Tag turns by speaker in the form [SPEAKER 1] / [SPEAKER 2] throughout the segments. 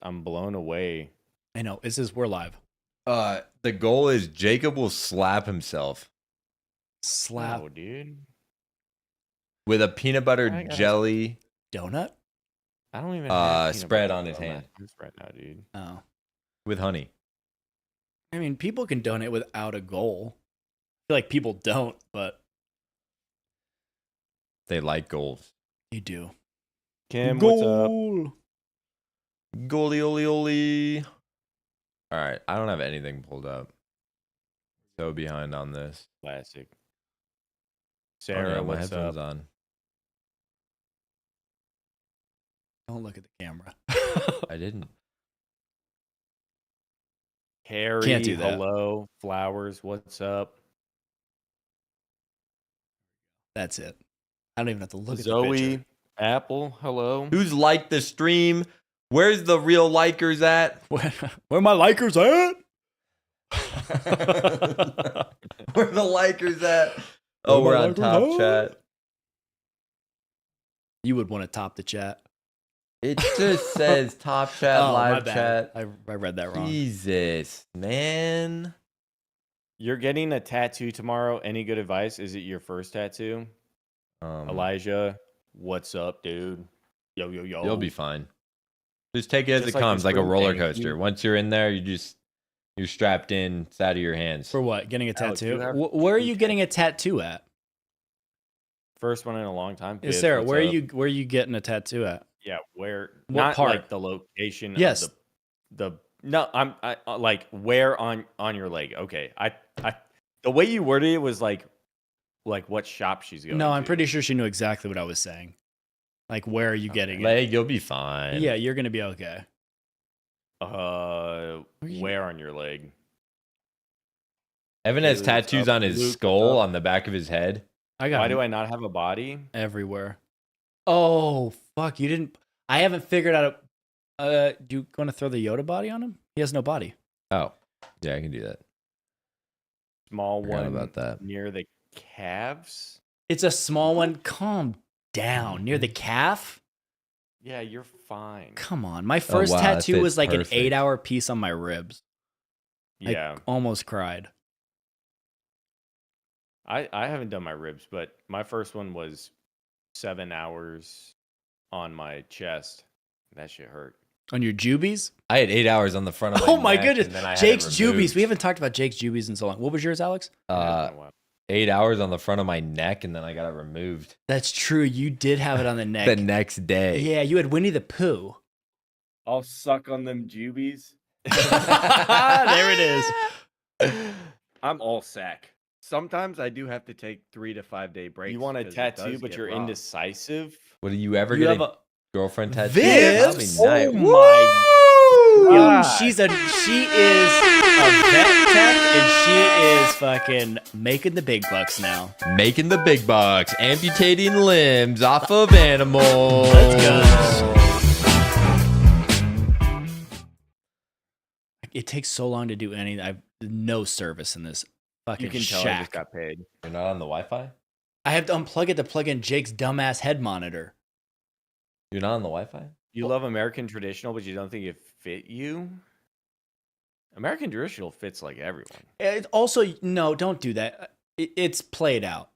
[SPEAKER 1] I'm blown away.
[SPEAKER 2] I know. We're live.
[SPEAKER 3] The goal is Jacob will slap himself
[SPEAKER 2] Slap
[SPEAKER 1] No, dude.
[SPEAKER 3] with a peanut butter jelly
[SPEAKER 2] donut.
[SPEAKER 1] I don't even have
[SPEAKER 3] spread
[SPEAKER 1] peanut
[SPEAKER 3] on
[SPEAKER 1] butter
[SPEAKER 3] his hand
[SPEAKER 1] toast right now, dude.
[SPEAKER 2] Oh,
[SPEAKER 3] with honey.
[SPEAKER 2] I mean, people can donate without a goal. I feel like people don't, but
[SPEAKER 3] They like goals.
[SPEAKER 2] you do.
[SPEAKER 1] Kim, what's up?
[SPEAKER 3] Goalie, oli, oli. All right, I don't have anything pulled up. So behind on this.
[SPEAKER 1] Classic.
[SPEAKER 3] Oh,
[SPEAKER 1] Sarah,
[SPEAKER 3] yeah, my
[SPEAKER 1] what's
[SPEAKER 3] headphones
[SPEAKER 1] up?
[SPEAKER 3] on.
[SPEAKER 2] Don't look at the camera.
[SPEAKER 3] I didn't.
[SPEAKER 1] Harry,
[SPEAKER 2] Can't do that.
[SPEAKER 1] hello. Flowers, what's up?
[SPEAKER 2] That's it. I don't even have to look at the
[SPEAKER 1] Zoe,
[SPEAKER 2] picture.
[SPEAKER 1] Apple, hello.
[SPEAKER 3] Who's liked the stream? Where's the real likers at?
[SPEAKER 2] Where my likers at?
[SPEAKER 3] Where the likers at? Oh, we're on top chat.
[SPEAKER 2] You would want to top the chat.
[SPEAKER 3] It just says top chat,
[SPEAKER 2] Oh, my
[SPEAKER 3] live
[SPEAKER 2] bad.
[SPEAKER 3] chat.
[SPEAKER 2] I read that wrong.
[SPEAKER 3] Jesus, man.
[SPEAKER 1] You're getting a tattoo tomorrow. Any good advice? Is it your first tattoo? Elijah, what's up, dude? Yo, yo, yo.
[SPEAKER 3] You'll be fine. Just take it as
[SPEAKER 1] Just
[SPEAKER 3] it
[SPEAKER 1] like
[SPEAKER 3] comes,
[SPEAKER 1] the
[SPEAKER 3] like a
[SPEAKER 1] spring
[SPEAKER 3] roller
[SPEAKER 1] painting.
[SPEAKER 3] coaster. Once you're in there, you're strapped in. It's out of your hands.
[SPEAKER 2] For what? Getting a
[SPEAKER 1] Alex,
[SPEAKER 2] tattoo?
[SPEAKER 1] you have
[SPEAKER 2] Where are
[SPEAKER 1] two
[SPEAKER 2] you getting a tattoo at?
[SPEAKER 1] First one in a long time.
[SPEAKER 2] Yeah,
[SPEAKER 1] Kids,
[SPEAKER 2] Sarah,
[SPEAKER 1] what's
[SPEAKER 2] where
[SPEAKER 1] up?
[SPEAKER 2] are you getting a tattoo at?
[SPEAKER 1] Yeah, where?
[SPEAKER 2] What
[SPEAKER 1] Not
[SPEAKER 2] part?
[SPEAKER 1] like the location.
[SPEAKER 2] Yes.
[SPEAKER 1] Of the no. I like where on your leg. Okay. I the way you worded it was like what shop she's going.
[SPEAKER 2] No, I'm
[SPEAKER 1] to.
[SPEAKER 2] pretty sure she knew exactly what I was saying. Like, where are you getting it?
[SPEAKER 3] Leg, you'll be fine.
[SPEAKER 2] Yeah, you're gonna be okay.
[SPEAKER 1] Where on your leg?
[SPEAKER 3] Evan has
[SPEAKER 1] Luke,
[SPEAKER 3] tattoos
[SPEAKER 1] up,
[SPEAKER 3] on his
[SPEAKER 1] Luke,
[SPEAKER 3] skull
[SPEAKER 1] up.
[SPEAKER 3] on the back of his head.
[SPEAKER 2] I got
[SPEAKER 1] Why do I not have a body?
[SPEAKER 2] everywhere. Oh fuck! You didn't. I haven't figured out. Do you want to throw the Yoda body on him? He has no body.
[SPEAKER 3] Oh, yeah, I can do that.
[SPEAKER 1] Small
[SPEAKER 3] Forgot
[SPEAKER 1] one
[SPEAKER 3] about that.
[SPEAKER 1] near the calves.
[SPEAKER 2] It's a small one. Calm down. Near the calf.
[SPEAKER 1] Yeah, you're fine.
[SPEAKER 2] Come on. My first
[SPEAKER 3] wow, that
[SPEAKER 2] tattoo
[SPEAKER 3] fits
[SPEAKER 2] was like
[SPEAKER 3] perfect.
[SPEAKER 2] an 8-hour piece on my ribs.
[SPEAKER 1] Yeah,
[SPEAKER 2] I almost cried.
[SPEAKER 1] I haven't done my ribs, but my first one was 7 hours on my chest. That shit hurt.
[SPEAKER 2] On your jubies?
[SPEAKER 3] I had 8 hours on the front of my
[SPEAKER 2] Oh my
[SPEAKER 3] neck,
[SPEAKER 2] goodness.
[SPEAKER 3] and then I had it
[SPEAKER 2] Jake's jubies.
[SPEAKER 3] removed.
[SPEAKER 2] We haven't talked about Jake's jubies in so long. What was yours, Alex?
[SPEAKER 1] It has been a while.
[SPEAKER 3] 8 hours on the front of my neck, and then I got it removed
[SPEAKER 2] That's true. You did have it on the neck.
[SPEAKER 3] the next day.
[SPEAKER 2] Yeah, you had Winnie the Pooh.
[SPEAKER 1] I'll suck on them jubies.
[SPEAKER 2] There it is.
[SPEAKER 1] I'm all sack. Sometimes I do have to take 3 to 5 day breaks. You want a
[SPEAKER 4] 'cause it
[SPEAKER 1] tattoo,
[SPEAKER 4] does
[SPEAKER 1] but
[SPEAKER 4] get
[SPEAKER 1] you're
[SPEAKER 4] rough.
[SPEAKER 1] indecisive?
[SPEAKER 3] Well, do you ever
[SPEAKER 2] You
[SPEAKER 3] get
[SPEAKER 2] have
[SPEAKER 3] a
[SPEAKER 2] a
[SPEAKER 3] girlfriend tattoo?
[SPEAKER 2] This?
[SPEAKER 3] That'd be nice.
[SPEAKER 2] Oh my! Yo,
[SPEAKER 1] God.
[SPEAKER 2] she is a vet tech, and she is fucking making the big bucks now.
[SPEAKER 3] Making the big bucks, amputating limbs off of animals.
[SPEAKER 2] Let's go. It takes so long to do anything. I've no service in this fucking
[SPEAKER 1] You can tell I
[SPEAKER 2] shack.
[SPEAKER 1] just got paid.
[SPEAKER 3] You're not on the Wi-Fi?
[SPEAKER 2] I have to unplug it to plug in Jake's dumbass head monitor.
[SPEAKER 3] You're not on the Wi-Fi?
[SPEAKER 1] You love American traditional, but you don't think it fit you? American traditional fits like everyone.
[SPEAKER 2] It also, no, don't do that. It's played out.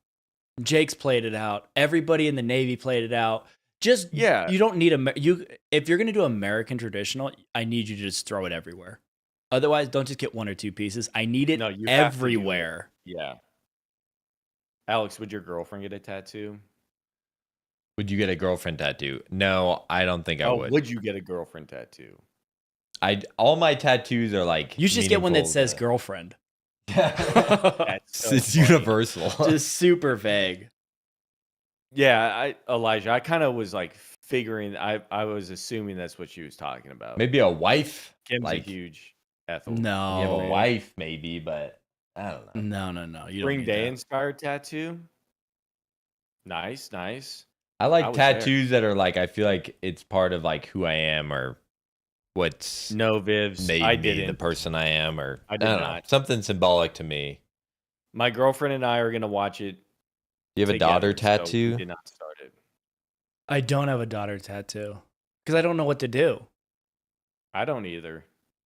[SPEAKER 2] Jake's played it out. Everybody in the Navy played it out. Just
[SPEAKER 1] Yeah.
[SPEAKER 2] you don't need if you're gonna do American traditional, I need you to just throw it everywhere. Otherwise, don't just get one or two pieces. I need it
[SPEAKER 1] No, you have to do it.
[SPEAKER 2] everywhere.
[SPEAKER 1] Yeah. Alex, would your girlfriend get a tattoo?
[SPEAKER 3] Would you get a girlfriend tattoo? No, I don't think I would.
[SPEAKER 1] Would you get a girlfriend tattoo?
[SPEAKER 3] All my tattoos are like
[SPEAKER 2] You should just get one that
[SPEAKER 3] meaningful
[SPEAKER 2] says
[SPEAKER 3] to-
[SPEAKER 2] girlfriend.
[SPEAKER 1] That's so
[SPEAKER 3] It's
[SPEAKER 1] funny.
[SPEAKER 3] universal.
[SPEAKER 2] Just super vague.
[SPEAKER 1] Yeah, Elijah, I kind of was like figuring. I was assuming that's what she was talking about.
[SPEAKER 3] Maybe a wife.
[SPEAKER 1] Kim's
[SPEAKER 3] like
[SPEAKER 1] a huge Ethel.
[SPEAKER 2] No.
[SPEAKER 3] you have a wife, maybe, but I don't know.
[SPEAKER 2] No. You don't
[SPEAKER 1] Spring
[SPEAKER 2] need
[SPEAKER 1] Day
[SPEAKER 2] that.
[SPEAKER 1] inspired tattoo. Nice.
[SPEAKER 3] I
[SPEAKER 1] I
[SPEAKER 3] like
[SPEAKER 1] was there.
[SPEAKER 3] tattoos that are like I feel like it's part of like who I am or what's
[SPEAKER 1] No, Vivs.
[SPEAKER 3] made
[SPEAKER 1] I
[SPEAKER 3] me
[SPEAKER 1] didn't.
[SPEAKER 3] the person I am, or
[SPEAKER 1] I did
[SPEAKER 3] don't know,
[SPEAKER 1] not.
[SPEAKER 3] something symbolic to me.
[SPEAKER 1] My girlfriend and I are gonna watch it.
[SPEAKER 3] You have a daughter
[SPEAKER 1] together, so
[SPEAKER 3] tattoo?
[SPEAKER 1] we did not start it.
[SPEAKER 2] I don't have a daughter tattoo because I don't know what to do.
[SPEAKER 1] I don't either.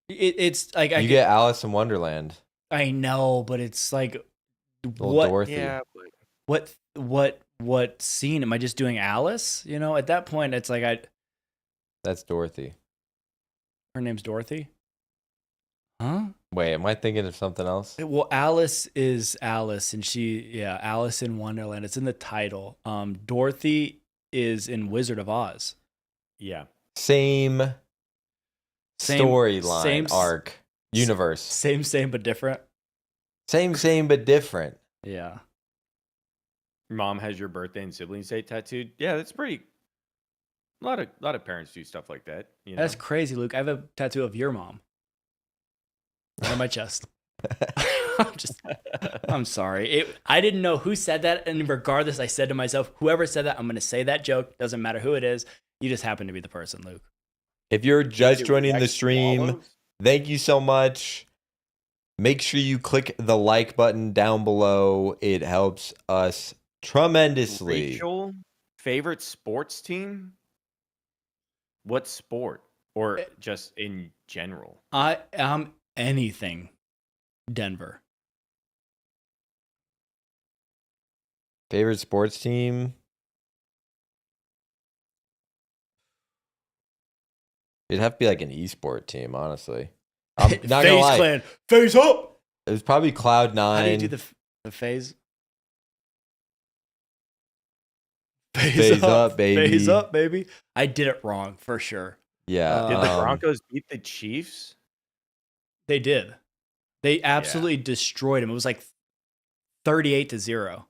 [SPEAKER 2] It's like
[SPEAKER 3] You get Alice in Wonderland.
[SPEAKER 2] I know, but it's like
[SPEAKER 3] Little
[SPEAKER 2] what?
[SPEAKER 3] Dorothy.
[SPEAKER 1] Yeah, but
[SPEAKER 2] What scene am I just doing? Alice? You know, at that point, it's like
[SPEAKER 3] That's Dorothy.
[SPEAKER 2] her name's Dorothy. Huh?
[SPEAKER 3] Wait, am I thinking of something else?
[SPEAKER 2] Well, Alice is Alice, and Alice in Wonderland. It's in the title. Dorothy is in Wizard of Oz.
[SPEAKER 1] yeah.
[SPEAKER 3] Same storyline,
[SPEAKER 2] same
[SPEAKER 3] arc, universe.
[SPEAKER 2] Same, but different.
[SPEAKER 3] Same, but different.
[SPEAKER 2] Yeah.
[SPEAKER 1] Your mom has your birthday and siblings date tattooed. Yeah, that's pretty. A lot of parents do stuff like that. You know?
[SPEAKER 2] That's crazy, Luke. I have a tattoo of your mom on my chest. I'm sorry. I didn't know who said that, and regardless, I said to myself, whoever said that, I'm going to say that joke. Doesn't matter who it is. You just happen to be the person, Luke.
[SPEAKER 3] If you're just joining the stream, thank you so much. Make sure you click the like button down below. It helps us tremendously.
[SPEAKER 1] Rachel, favorite sports team? What sport? Or just in general?
[SPEAKER 2] I am anything Denver.
[SPEAKER 3] Favorite sports team? It'd have to be like an esport team, honestly. I'm not gonna lie.
[SPEAKER 2] Clan, phase up.
[SPEAKER 3] It was probably Cloud9.
[SPEAKER 2] How do you do the phase?
[SPEAKER 3] Phase up, baby.
[SPEAKER 2] Phase up, baby. I did it wrong for sure.
[SPEAKER 3] Yeah.
[SPEAKER 1] Did the Broncos beat the Chiefs?
[SPEAKER 2] They did. They absolutely destroyed him. It was like 38-0.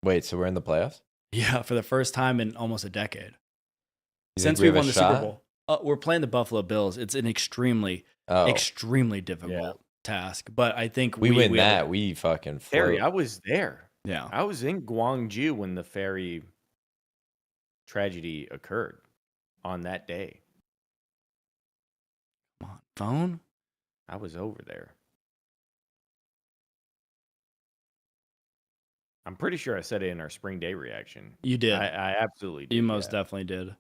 [SPEAKER 3] Wait, so we're in the playoffs?
[SPEAKER 2] Yeah, for the first time in almost a decade.
[SPEAKER 3] You
[SPEAKER 2] Since
[SPEAKER 3] think
[SPEAKER 2] we
[SPEAKER 3] have a
[SPEAKER 2] won the
[SPEAKER 3] shot?
[SPEAKER 2] Super Bowl. We're playing the Buffalo Bills. It's an extremely difficult task. But I think
[SPEAKER 3] we win that. We fucking float.
[SPEAKER 1] Ferry, I was there.
[SPEAKER 2] Yeah.
[SPEAKER 1] I was in Gwangju when the ferry tragedy occurred on that day.
[SPEAKER 2] Come on, phone?
[SPEAKER 1] I was over there. I'm pretty sure I said it in our spring day reaction.
[SPEAKER 2] You did.
[SPEAKER 1] I absolutely did.
[SPEAKER 2] You most definitely did.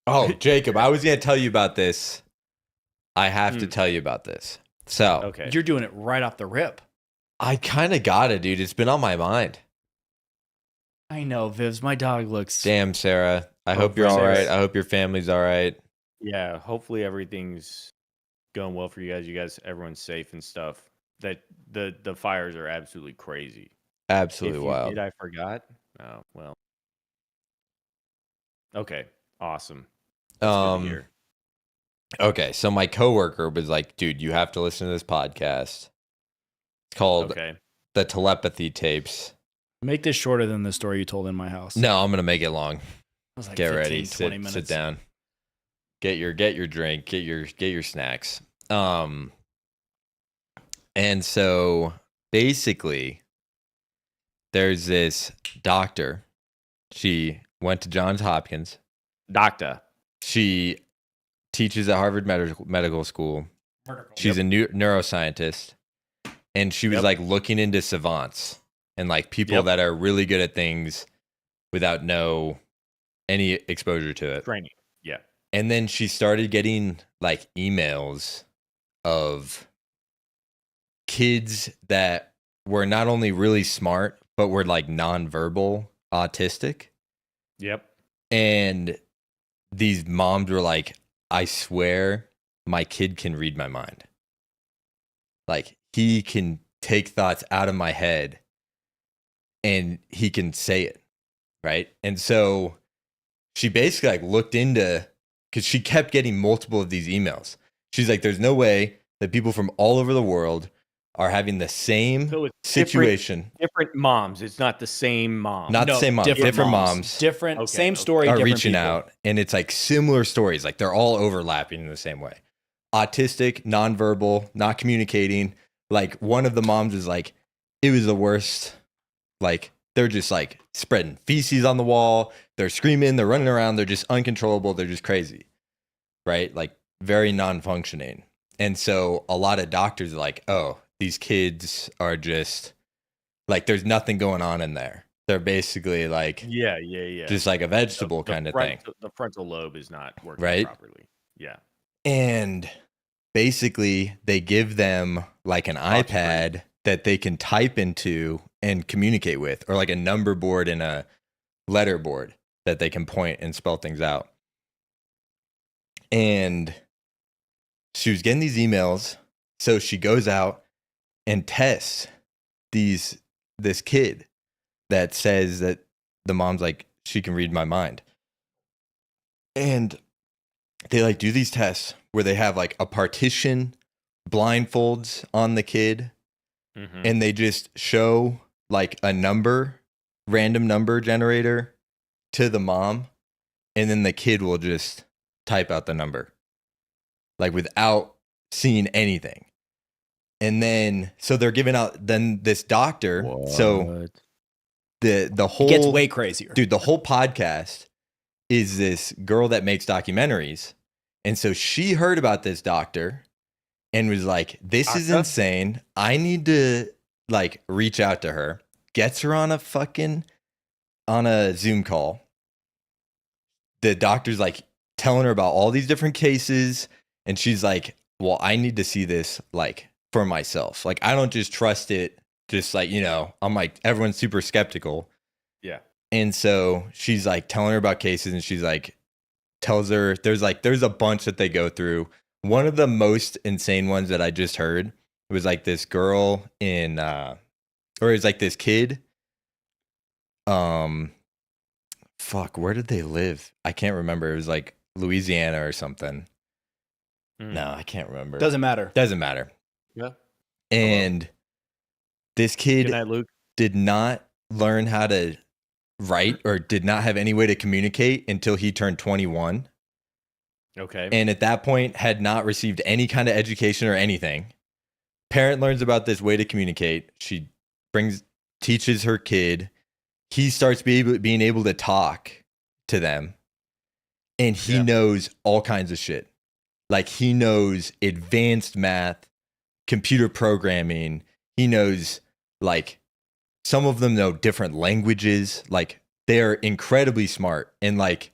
[SPEAKER 3] Oh, Jacob, I was going to tell you about this. I have to tell you about this. So,
[SPEAKER 1] Okay.
[SPEAKER 2] You're doing it right off the rip.
[SPEAKER 3] I kind of got it, dude. It's been on my mind.
[SPEAKER 2] I know, Vivs. My dog looks.
[SPEAKER 3] Damn, Sarah. I hope you're all right. I hope your family's all right.
[SPEAKER 1] Yeah, hopefully everything's going well for you guys. You guys, everyone's safe and stuff. That the fires are absolutely crazy.
[SPEAKER 3] Absolutely wild.
[SPEAKER 1] Did I forgot? Oh well. Okay, awesome. That's good to hear.
[SPEAKER 3] Okay, so my coworker was like, "Dude, you have to listen to this podcast. It's called the Telepathy Tapes."
[SPEAKER 2] Make this shorter than the story you told in my house.
[SPEAKER 3] No, I'm gonna make it long.
[SPEAKER 2] It was like
[SPEAKER 3] Get
[SPEAKER 2] 15,
[SPEAKER 3] ready.
[SPEAKER 2] 20 minutes.
[SPEAKER 3] Sit down. Get your drink. Get your snacks. And so basically, there's this doctor. She went to Johns Hopkins.
[SPEAKER 1] Doctor.
[SPEAKER 3] She teaches at Harvard Medical School. She's a neuroscientist. And she was like looking into savants and like people that are really good at things without any exposure to it.
[SPEAKER 1] Training. Yeah.
[SPEAKER 3] And then she started getting like emails of kids that were not only really smart, but were like nonverbal autistic.
[SPEAKER 1] Yep.
[SPEAKER 3] And these moms were like, I swear my kid can read my mind. Like he can take thoughts out of my head and he can say it. Right. And so she basically like looked into, because she kept getting multiple of these emails. She's like, there's no way that people from all over the world are having the same situation.
[SPEAKER 1] Different moms. It's not the same mom.
[SPEAKER 3] Not the same mom. Different moms.
[SPEAKER 2] Different. Same story.
[SPEAKER 3] Are
[SPEAKER 2] different
[SPEAKER 3] reaching
[SPEAKER 2] people.
[SPEAKER 3] out, and it's like similar stories. Like they're all overlapping in the same way. Autistic, nonverbal, not communicating. Like one of the moms is like, it was the worst. Like they're just like spreading feces on the wall. They're screaming. They're running around. They're just uncontrollable. They're just crazy. Right? Like very non-functioning. And so a lot of doctors are like, oh, these kids are just like, there's nothing going on in there. They're basically like
[SPEAKER 1] Yeah.
[SPEAKER 3] just like a vegetable kind of thing,
[SPEAKER 1] The frontal lobe is not working
[SPEAKER 3] right?
[SPEAKER 1] properly. Yeah.
[SPEAKER 3] And basically, they give them like an iPad that they can type into and communicate with, or like a number board and a letter board that they can point and spell things out. And she was getting these emails, so she goes out and tests this kid that says that the mom's like, she can read my mind. And they like do these tests where they have like a partition, blindfolds on the kid, and they just show like a random number generator to the mom, and then the kid will just type out the number like without seeing anything. And then so they're giving out then this doctor.
[SPEAKER 1] What?
[SPEAKER 3] So the whole
[SPEAKER 2] It gets way crazier.
[SPEAKER 3] Dude, the whole podcast is this girl that makes documentaries. And so she heard about this doctor and was like, this is insane. I need to like reach out to her. Gets her on a Zoom call. The doctor's like telling her about all these different cases. And she's like, well, I need to see this like for myself. Like, I don't just trust it. Just like, I'm like, everyone's super skeptical.
[SPEAKER 1] Yeah.
[SPEAKER 3] And so she's like telling her about cases, and she's like, tells her there's a bunch that they go through. One of the most insane ones that I just heard was like this girl or it's like this kid. Fuck, where did they live? I can't remember. It was like Louisiana or something. No, I can't remember.
[SPEAKER 2] Doesn't matter.
[SPEAKER 1] Yeah.
[SPEAKER 3] And this kid
[SPEAKER 1] Good night, Luke.
[SPEAKER 3] did not learn how to write or did not have any way to communicate until he turned 21.
[SPEAKER 1] Okay.
[SPEAKER 3] And at that point had not received any kind of education or anything. Parent learns about this way to communicate. She teaches her kid. He starts being able to talk to them. And he knows all kinds of shit. Like, he knows advanced math, computer programming. He knows, like, some of them know different languages. Like, they're incredibly smart. And, like,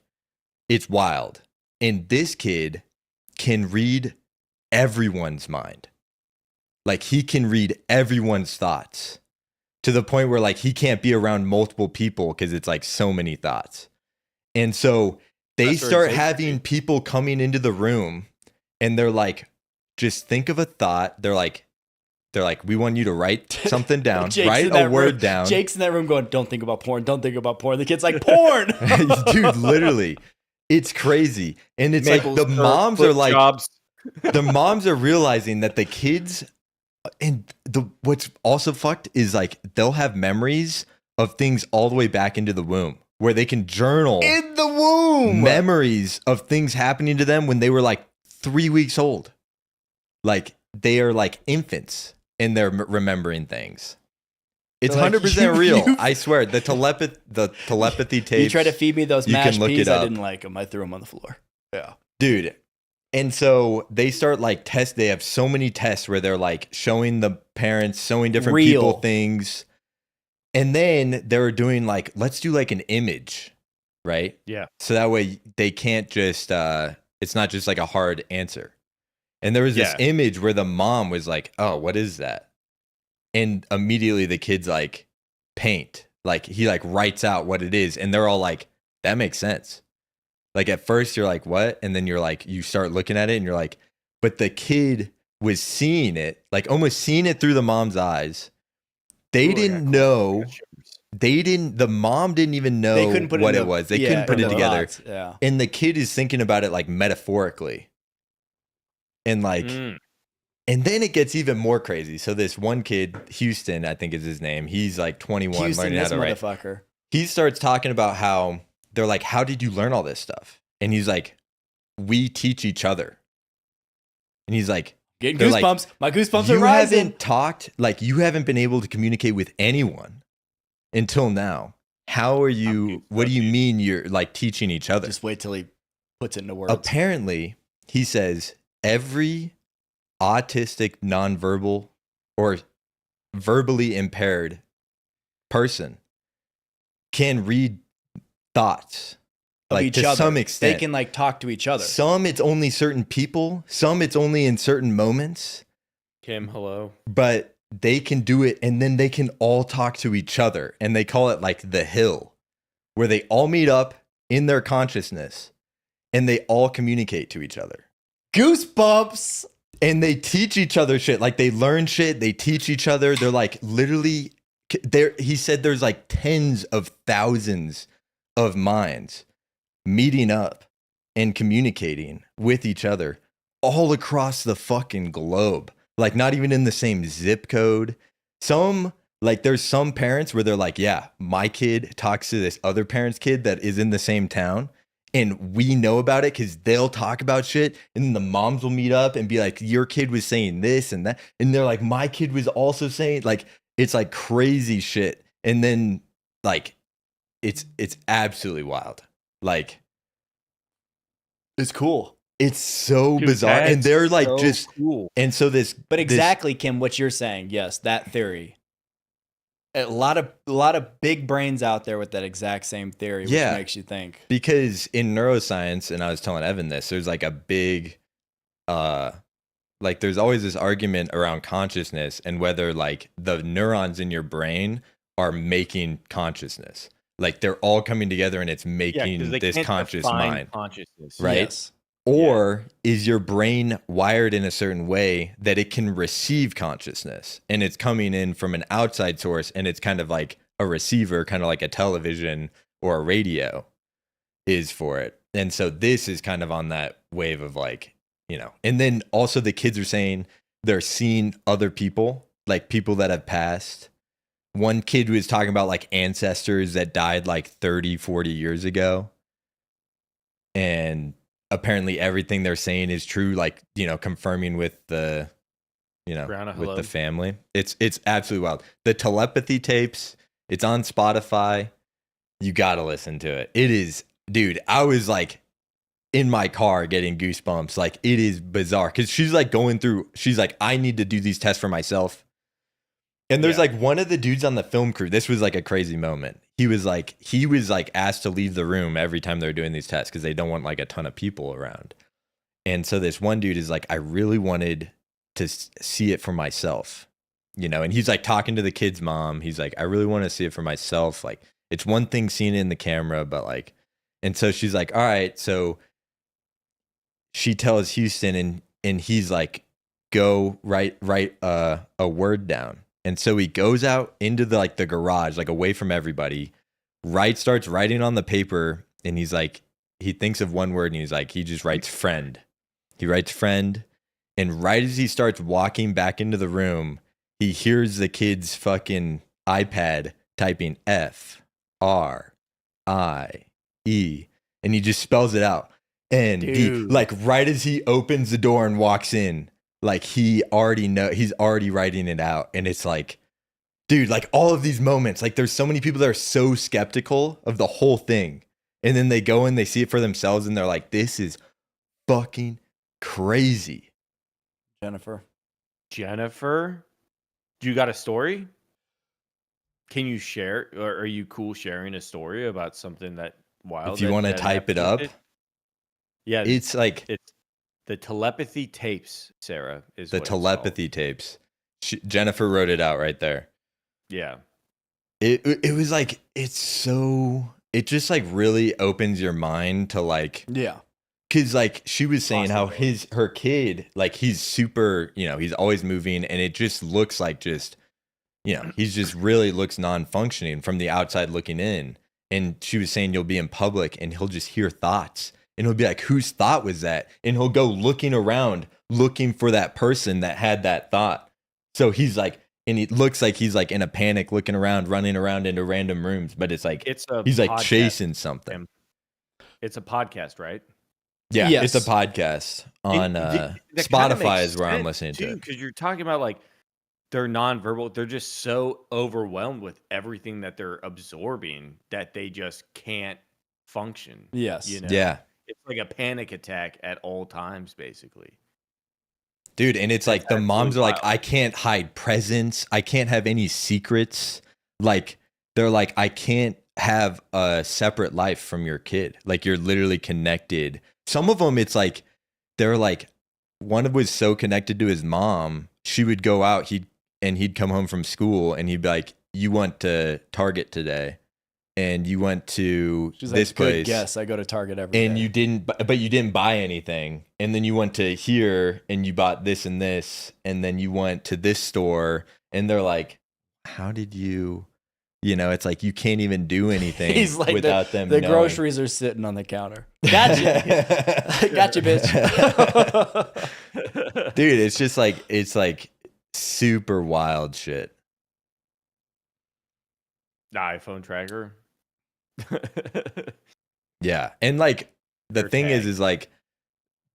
[SPEAKER 3] it's wild. And this kid can read everyone's mind. Like, he can read everyone's thoughts to the point where, like, he can't be around multiple people because it's, like, so many thoughts. And so they start having people coming into the room, and they're like, just think of a thought. They're like, we want you to write something down, write a word down.
[SPEAKER 2] Jake's in that room going, don't think about porn. Don't think about porn. The kid's like, porn.
[SPEAKER 3] Dude, literally. It's crazy. And it's like the moms are like, the moms are realizing that the kids, and what's also fucked is like they'll have memories of things all the way back into the womb where they can journal
[SPEAKER 2] in the womb
[SPEAKER 3] memories of things happening to them when they were like 3 weeks old. Like, they are like infants and they're remembering things. It's 100% real. I swear. The telepathy tapes.
[SPEAKER 2] You tried to feed me those mashed peas. I didn't
[SPEAKER 3] up.
[SPEAKER 2] like them. I threw them on the floor. Yeah.
[SPEAKER 3] Dude. And so they start like they have so many tests where they're like showing the parents, showing different people things. And then they're doing like, let's do like an image, right?
[SPEAKER 1] Yeah.
[SPEAKER 3] So that way they can't just, it's not just like a hard answer. And there was this image where the mom was like, oh, what is that? And immediately the kid's like, paint. Like, he like writes out what it is. And they're all like, that makes sense. Like, at first you're like, what? And then you're like, you start looking at it and you're like, but the kid was seeing it, like almost seeing it through the mom's eyes. They didn't know. The mom didn't even know what it was. They couldn't put it together.
[SPEAKER 2] Yeah.
[SPEAKER 3] And the kid is thinking about it like metaphorically. And like, and then it gets even more crazy. So this one kid, Houston, I think is his name. He's like 21, learning how to write.
[SPEAKER 2] Motherfucker.
[SPEAKER 3] He starts talking about how they're like, how did you learn all this stuff? And he's like, we teach each other. And he's like,
[SPEAKER 2] getting goosebumps. My goosebumps are rising.
[SPEAKER 3] You haven't been able to communicate with anyone until now. How are you? What do you mean you're like teaching each other?
[SPEAKER 2] Just wait till he puts it into words.
[SPEAKER 3] Apparently, he says every autistic, nonverbal, or verbally impaired person can read thoughts.
[SPEAKER 2] Of
[SPEAKER 3] Like
[SPEAKER 2] each
[SPEAKER 3] to
[SPEAKER 2] other.
[SPEAKER 3] some extent.
[SPEAKER 2] They can like talk to each other.
[SPEAKER 3] Some it's only certain people, some it's only in certain moments,
[SPEAKER 1] Kim, hello.
[SPEAKER 3] but they can do it and then they can all talk to each other. And they call it like the hill, where they all meet up in their consciousness and they all communicate to each other.
[SPEAKER 2] Goosebumps.
[SPEAKER 3] And they teach each other shit. Like they learn shit, they teach each other. They're like literally there. He said there's like tens of thousands of minds meeting up and communicating with each other all across the fucking globe. Like not even in the same zip code. Some like there's some parents where they're like, yeah, my kid talks to this other parent's kid that is in the same town. And we know about it because they'll talk about shit. And then the moms will meet up and be like, your kid was saying this and that. And they're like, my kid was also saying, like, it's like crazy shit. And then like it's absolutely wild. Like,
[SPEAKER 2] It's cool.
[SPEAKER 3] it's so
[SPEAKER 1] Dude,
[SPEAKER 3] bizarre. And
[SPEAKER 1] that's
[SPEAKER 3] they're like
[SPEAKER 1] so
[SPEAKER 3] just
[SPEAKER 1] cool.
[SPEAKER 3] and so this
[SPEAKER 2] But exactly, Kim, what you're saying, yes, that theory. A lot of big brains out there with that exact same theory, which
[SPEAKER 3] Yeah.
[SPEAKER 2] makes you think.
[SPEAKER 3] because in neuroscience, and I was telling Evan this, there's like a big like there's always this argument around consciousness and whether like the neurons in your brain are making consciousness. Like they're all coming together and it's
[SPEAKER 1] Yeah,
[SPEAKER 3] making
[SPEAKER 1] 'cause they
[SPEAKER 3] this
[SPEAKER 1] can't
[SPEAKER 3] conscious
[SPEAKER 1] define
[SPEAKER 3] mind.
[SPEAKER 1] consciousness.
[SPEAKER 3] Right.
[SPEAKER 2] Yes.
[SPEAKER 3] Or is your brain wired in a certain way that it can receive consciousness and it's coming in from an outside source and it's kind of like a receiver, kind of like a television or a radio is for it. And so this is kind of on that wave of like, you know, and then also the kids are saying they're seeing other people, like people that have passed. One kid was talking about like ancestors that died like 30, 40 years ago. And apparently everything they're saying is true, like, you know, confirming with the, you know,
[SPEAKER 1] Brianna,
[SPEAKER 3] with
[SPEAKER 1] hello.
[SPEAKER 3] the family. It's absolutely wild. The telepathy tapes, it's on Spotify. You got to listen to it. It is, dude, I was like in my car getting goosebumps. Like it is bizarre because she's like going through, she's like, I need to do these tests for myself. And there's
[SPEAKER 1] Yeah.
[SPEAKER 3] like one of the dudes on the film crew. This was like a crazy moment. He was like asked to leave the room every time they're doing these tests because they don't want like a ton of people around. And so this one dude is like, I really wanted to see it for myself, you know. And he's like talking to the kid's mom. He's like, I really want to see it for myself. Like it's one thing seeing it in the camera, but like, and so she's like, all right. So she tells Houston, and he's like, go write a word down. And so he goes out into the like the garage, like away from everybody, starts writing on the paper, and he's like, he thinks of one word and he's like, he just writes friend. He writes friend, and right as he starts walking back into the room, he hears the kid's fucking iPad typing F-R-I-E, and he just spells it out. And like right as he opens the door and walks in, like he's already writing it out. And it's like, dude, like all of these moments, like there's so many people that are so skeptical of the whole thing. And then they go and they see it for themselves and they're like, this is fucking crazy.
[SPEAKER 2] Jennifer,
[SPEAKER 1] Do you got a story? Can you share, or are you cool sharing a story about something that wild?
[SPEAKER 3] If you want to type it up.
[SPEAKER 1] Yeah,
[SPEAKER 3] It's like
[SPEAKER 1] it's the telepathy tapes, Sarah, is
[SPEAKER 3] the
[SPEAKER 1] what it's called.
[SPEAKER 3] telepathy tapes. Jennifer wrote it out right there.
[SPEAKER 1] Yeah.
[SPEAKER 3] It was like, it just like really opens your mind to like,
[SPEAKER 2] yeah,
[SPEAKER 3] because like she was saying how her kid, like he's super, you know, he's always moving and it just looks like just, you know, he's just really looks non-functioning from the outside looking in. And she was saying you'll be in public and he'll just hear thoughts and he'll be like, whose thought was that? And he'll go looking around, looking for that person that had that thought. So he's like, and it looks like he's like in a panic, looking around, running around into random rooms, but it's like he's like chasing something.
[SPEAKER 1] It's a podcast, right?
[SPEAKER 3] Yeah,
[SPEAKER 2] Yes.
[SPEAKER 3] it's a podcast on
[SPEAKER 1] That kinda
[SPEAKER 3] Spotify
[SPEAKER 1] makes
[SPEAKER 3] is where I'm
[SPEAKER 1] sense,
[SPEAKER 3] listening to
[SPEAKER 1] too,
[SPEAKER 3] it.
[SPEAKER 1] because you're talking about like they're nonverbal. They're just so overwhelmed with everything that they're absorbing that they just can't function.
[SPEAKER 2] yes,
[SPEAKER 1] You know?
[SPEAKER 3] Yeah,
[SPEAKER 1] It's like a panic attack at all times, basically.
[SPEAKER 3] dude, and it's like the
[SPEAKER 1] absolutely
[SPEAKER 3] moms are like,
[SPEAKER 1] wild.
[SPEAKER 3] I can't hide presents. I can't have any secrets. Like they're like, I can't have a separate life from your kid. Like you're literally connected. Some of them, it's like they're like one was so connected to his mom. She would go out, he'd come home from school, and he'd be like, "You went to Target today, and you went to
[SPEAKER 2] She's
[SPEAKER 3] this
[SPEAKER 2] like,
[SPEAKER 3] place.
[SPEAKER 2] good guess. I go to Target every day.
[SPEAKER 3] And you didn't, but you didn't buy anything. And then you went to here and you bought this and this. And then you went to this store and they're like, how did you, it's like you can't even do anything
[SPEAKER 2] He's like,
[SPEAKER 3] without them
[SPEAKER 2] the
[SPEAKER 3] knowing.
[SPEAKER 2] groceries are sitting on the counter. Gotcha. Gotcha, bitch.
[SPEAKER 3] Dude, it's like super wild shit.
[SPEAKER 1] The iPhone tracker.
[SPEAKER 3] Yeah. And like the
[SPEAKER 1] Your
[SPEAKER 3] thing
[SPEAKER 1] tag.
[SPEAKER 3] is like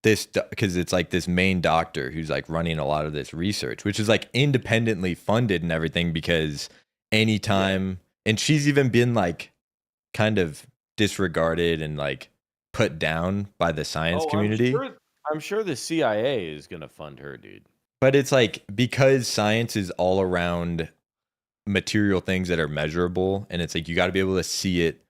[SPEAKER 3] this, because it's like this main doctor who's like running a lot of this research, which is like independently funded and everything, because anytime, and she's even been like kind of disregarded and like put down by the science community.
[SPEAKER 1] I'm sure the CIA is gonna fund her, dude.
[SPEAKER 3] But it's like, because science is all around material things that are measurable, and it's like you got to be able to see it